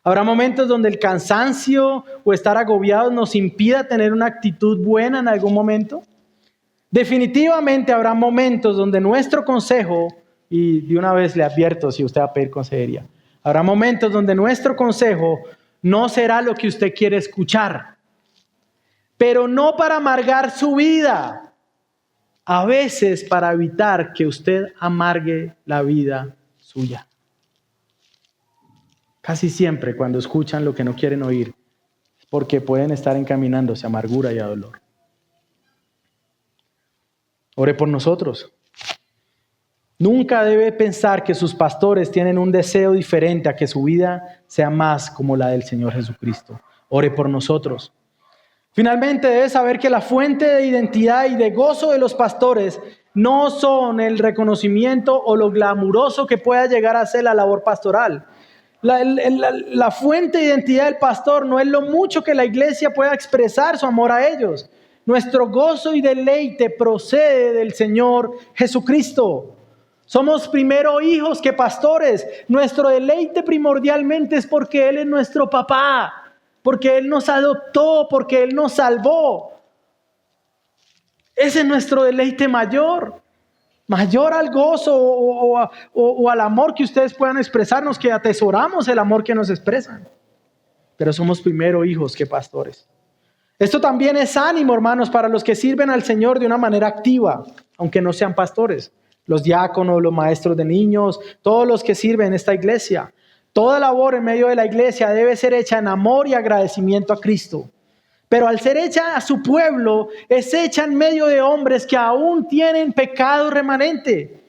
¿Habrá momentos donde el cansancio o estar agobiados nos impida tener una actitud buena en algún momento? Definitivamente habrá momentos donde nuestro consejo, y de una vez le advierto si usted va a pedir consejería, habrá momentos donde nuestro consejo no será lo que usted quiere escuchar, pero no para amargar su vida, a veces para evitar que usted amargue la vida suya. Casi siempre cuando escuchan lo que no quieren oír, es porque pueden estar encaminándose a amargura y a dolor. Ore por nosotros. Nunca debe pensar que sus pastores tienen un deseo diferente a que su vida sea más como la del Señor Jesucristo. Ore por nosotros. Finalmente debe saber que la fuente de identidad y de gozo de los pastores no son el reconocimiento o lo glamuroso que pueda llegar a ser la labor pastoral. La fuente de identidad del pastor no es lo mucho que la iglesia pueda expresar su amor a ellos. Nuestro gozo y deleite procede del Señor Jesucristo. Somos primero hijos que pastores. Nuestro deleite primordialmente es porque Él es nuestro papá, porque Él nos adoptó, porque Él nos salvó. Ese es nuestro deleite mayor. Mayor al gozo o al amor que ustedes puedan expresarnos, que atesoramos el amor que nos expresan. Pero somos primero hijos que pastores. Esto también es ánimo, hermanos, para los que sirven al Señor de una manera activa, aunque no sean pastores. Los diáconos, los maestros de niños, todos los que sirven en esta iglesia. Toda labor en medio de la iglesia debe ser hecha en amor y agradecimiento a Cristo. Pero al ser hecha a su pueblo, es hecha en medio de hombres que aún tienen pecado remanente.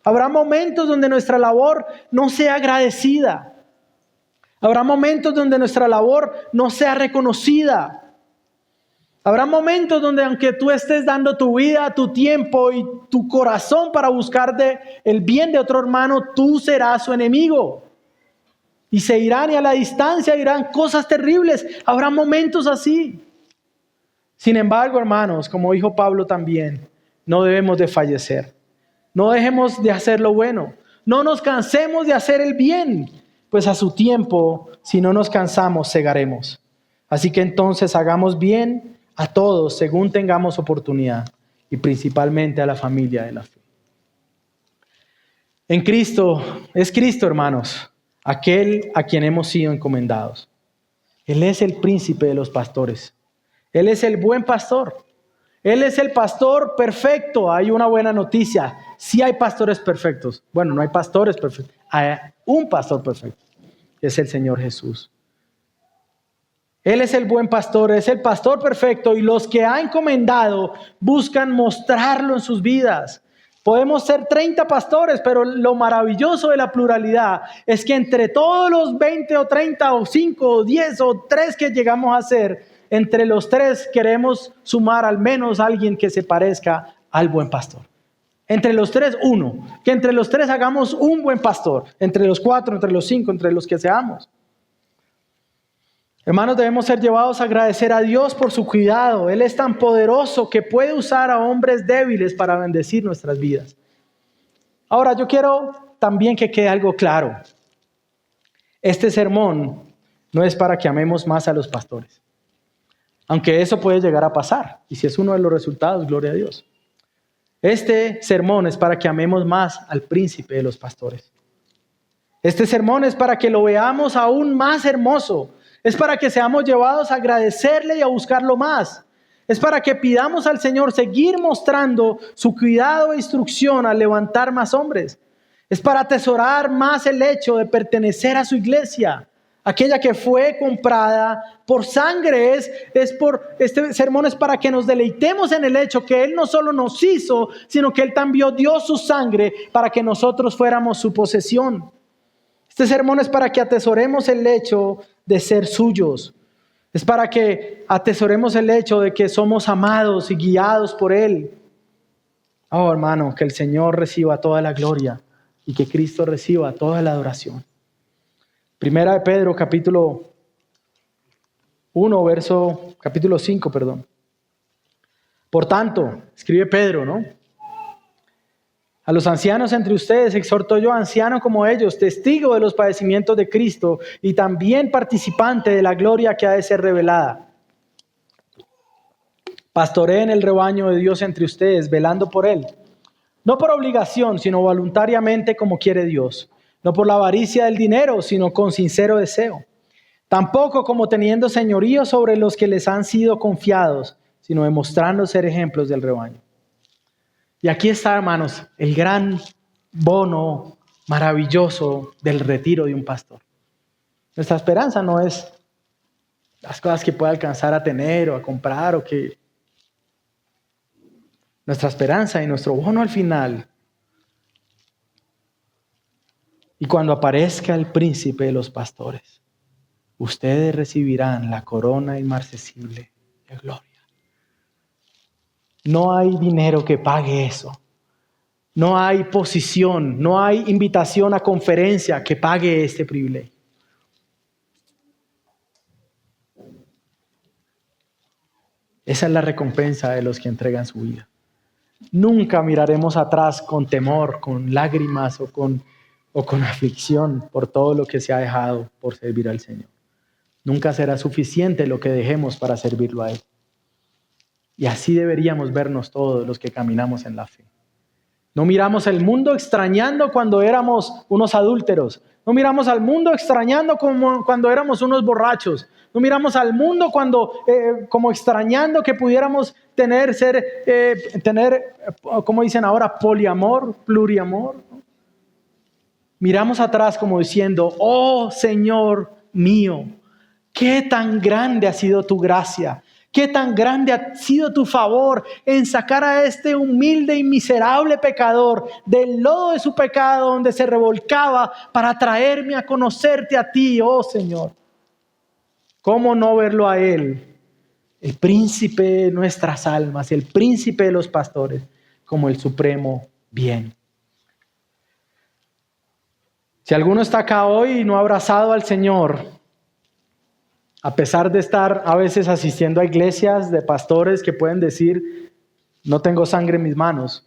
Habrá momentos donde nuestra labor no sea agradecida. Habrá momentos donde nuestra labor no sea reconocida. Habrá momentos donde aunque tú estés dando tu vida, tu tiempo y tu corazón para buscar el bien de otro hermano, tú serás su enemigo. Y se irán y a la distancia dirán cosas terribles. Habrá momentos así. Sin embargo, hermanos, como dijo Pablo también, no debemos de fallecer. No dejemos de hacer lo bueno. No nos cansemos de hacer el bien, pues a su tiempo, si no nos cansamos, segaremos. Así que entonces hagamos bien a todos según tengamos oportunidad y principalmente a la familia de la fe. En Cristo, es Cristo, hermanos, aquel a quien hemos sido encomendados. Él es el príncipe de los pastores. Él es el buen pastor. Él es el pastor perfecto. Hay una buena noticia. Sí hay pastores perfectos. Bueno, no hay pastores perfectos. Hay un pastor perfecto. Es el Señor Jesús. Él es el buen pastor, es el pastor perfecto y los que ha encomendado buscan mostrarlo en sus vidas. Podemos ser 30 pastores, pero lo maravilloso de la pluralidad es que entre todos los 20 o 30 o 5 o 10 o 3 que llegamos a ser, entre los 3 queremos sumar al menos a alguien que se parezca al buen pastor. Entre los 3, uno. Que entre los 3 hagamos un buen pastor. Entre los 4, entre los 5, entre los que seamos. Hermanos, debemos ser llevados a agradecer a Dios por su cuidado. Él es tan poderoso que puede usar a hombres débiles para bendecir nuestras vidas. Ahora, yo quiero también que quede algo claro. Este sermón no es para que amemos más a los pastores. Aunque eso puede llegar a pasar. Y si es uno de los resultados, gloria a Dios. Este sermón es para que amemos más al príncipe de los pastores. Este sermón es para que lo veamos aún más hermoso. Es para que seamos llevados a agradecerle y a buscarlo más. Es para que pidamos al Señor seguir mostrando su cuidado e instrucción al levantar más hombres. Es para atesorar más el hecho de pertenecer a su iglesia, aquella que fue comprada por sangre. Este sermón es para que nos deleitemos en el hecho que Él no solo nos hizo, sino que Él también dio su sangre para que nosotros fuéramos su posesión. Este sermón es para que atesoremos el hecho de ser suyos. Es para que atesoremos el hecho de que somos amados y guiados por Él. Oh, hermano, que el Señor reciba toda la gloria y que Cristo reciba toda la adoración. Primera de Pedro, capítulo 5. Por tanto, escribe Pedro, ¿no? A los ancianos entre ustedes exhorto yo, anciano como ellos, testigo de los padecimientos de Cristo y también participante de la gloria que ha de ser revelada. Pastoreen el rebaño de Dios entre ustedes, velando por él, no por obligación, sino voluntariamente como quiere Dios, no por la avaricia del dinero, sino con sincero deseo. Tampoco como teniendo señorío sobre los que les han sido confiados, sino demostrando ser ejemplos del rebaño. Y aquí está, hermanos, el gran bono maravilloso del retiro de un pastor. Nuestra esperanza no es las cosas que pueda alcanzar a tener o a comprar o que... Nuestra esperanza y nuestro bono al final. Y cuando aparezca el príncipe de los pastores, ustedes recibirán la corona inmarcesible de gloria. No hay dinero que pague eso. No hay posición, no hay invitación a conferencia que pague este privilegio. Esa es la recompensa de los que entregan su vida. Nunca miraremos atrás con temor, con lágrimas o con aflicción por todo lo que se ha dejado por servir al Señor. Nunca será suficiente lo que dejemos para servirlo a Él. Y así deberíamos vernos todos los que caminamos en la fe. No miramos al mundo extrañando cuando éramos unos adúlteros. No miramos al mundo extrañando como cuando éramos unos borrachos. No miramos al mundo como extrañando que pudiéramos tener, como dicen ahora, poliamor, pluriamor. Miramos atrás como diciendo, oh Señor mío, qué tan grande ha sido tu gracia. Qué tan grande ha sido tu favor en sacar a este humilde y miserable pecador del lodo de su pecado donde se revolcaba para traerme a conocerte a ti, oh Señor. ¿Cómo no verlo a Él, el príncipe de nuestras almas, el príncipe de los pastores, como el supremo bien? Si alguno está acá hoy y no ha abrazado al Señor, a pesar de estar a veces asistiendo a iglesias de pastores que pueden decir, no tengo sangre en mis manos,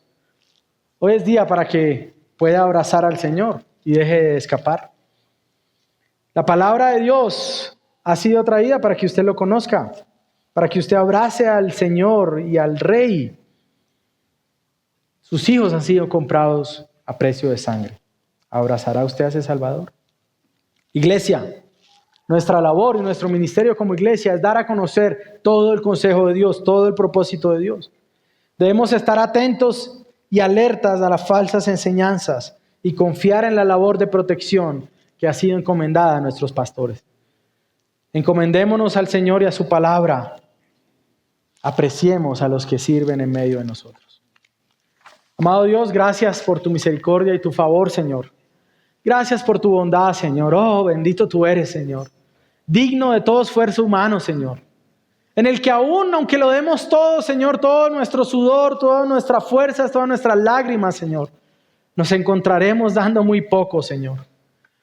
hoy es día para que pueda abrazar al Señor y deje de escapar. La palabra de Dios ha sido traída para que usted lo conozca, para que usted abrace al Señor y al Rey. Sus hijos han sido comprados a precio de sangre. ¿Abrazará usted a ese Salvador? Iglesia, nuestra labor y nuestro ministerio como iglesia es dar a conocer todo el consejo de Dios, todo el propósito de Dios. Debemos estar atentos y alertas a las falsas enseñanzas y confiar en la labor de protección que ha sido encomendada a nuestros pastores. Encomendémonos al Señor y a su palabra. Apreciemos a los que sirven en medio de nosotros. Amado Dios, gracias por tu misericordia y tu favor, Señor. Gracias por tu bondad, Señor. Oh, bendito tú eres, Señor. Digno de todo esfuerzo humano, Señor. En el que aún, aunque lo demos todo, Señor, todo nuestro sudor, todas nuestras fuerzas, todas nuestras lágrimas, Señor, nos encontraremos dando muy poco, Señor.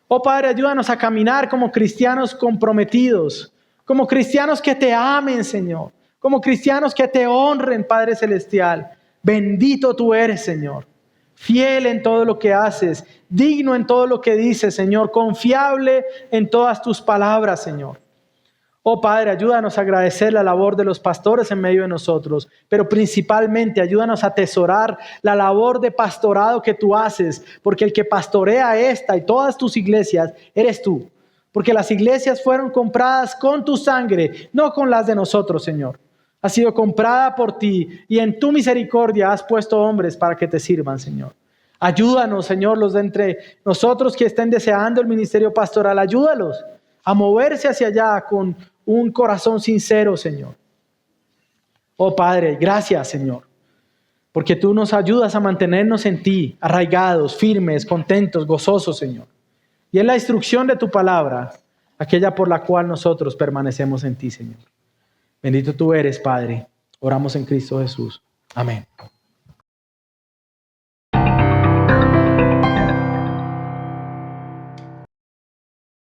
Oh, Padre, ayúdanos a caminar como cristianos comprometidos, como cristianos que te amen, Señor, como cristianos que te honren, Padre Celestial. Bendito tú eres, Señor. Fiel en todo lo que haces, digno en todo lo que dices, Señor, confiable en todas tus palabras, Señor. Oh Padre, ayúdanos a agradecer la labor de los pastores en medio de nosotros, pero principalmente ayúdanos a atesorar la labor de pastorado que tú haces, porque el que pastorea esta y todas tus iglesias eres tú, porque las iglesias fueron compradas con tu sangre, no con las de nosotros, Señor. Ha sido comprada por ti y en tu misericordia has puesto hombres para que te sirvan, Señor. Ayúdanos, Señor, los de entre nosotros que estén deseando el ministerio pastoral, ayúdalos a moverse hacia allá con un corazón sincero, Señor. Oh Padre, gracias, Señor, porque tú nos ayudas a mantenernos en ti, arraigados, firmes, contentos, gozosos, Señor. Y es la instrucción de tu palabra, aquella por la cual nosotros permanecemos en ti, Señor. Bendito tú eres, Padre. Oramos en Cristo Jesús. Amén.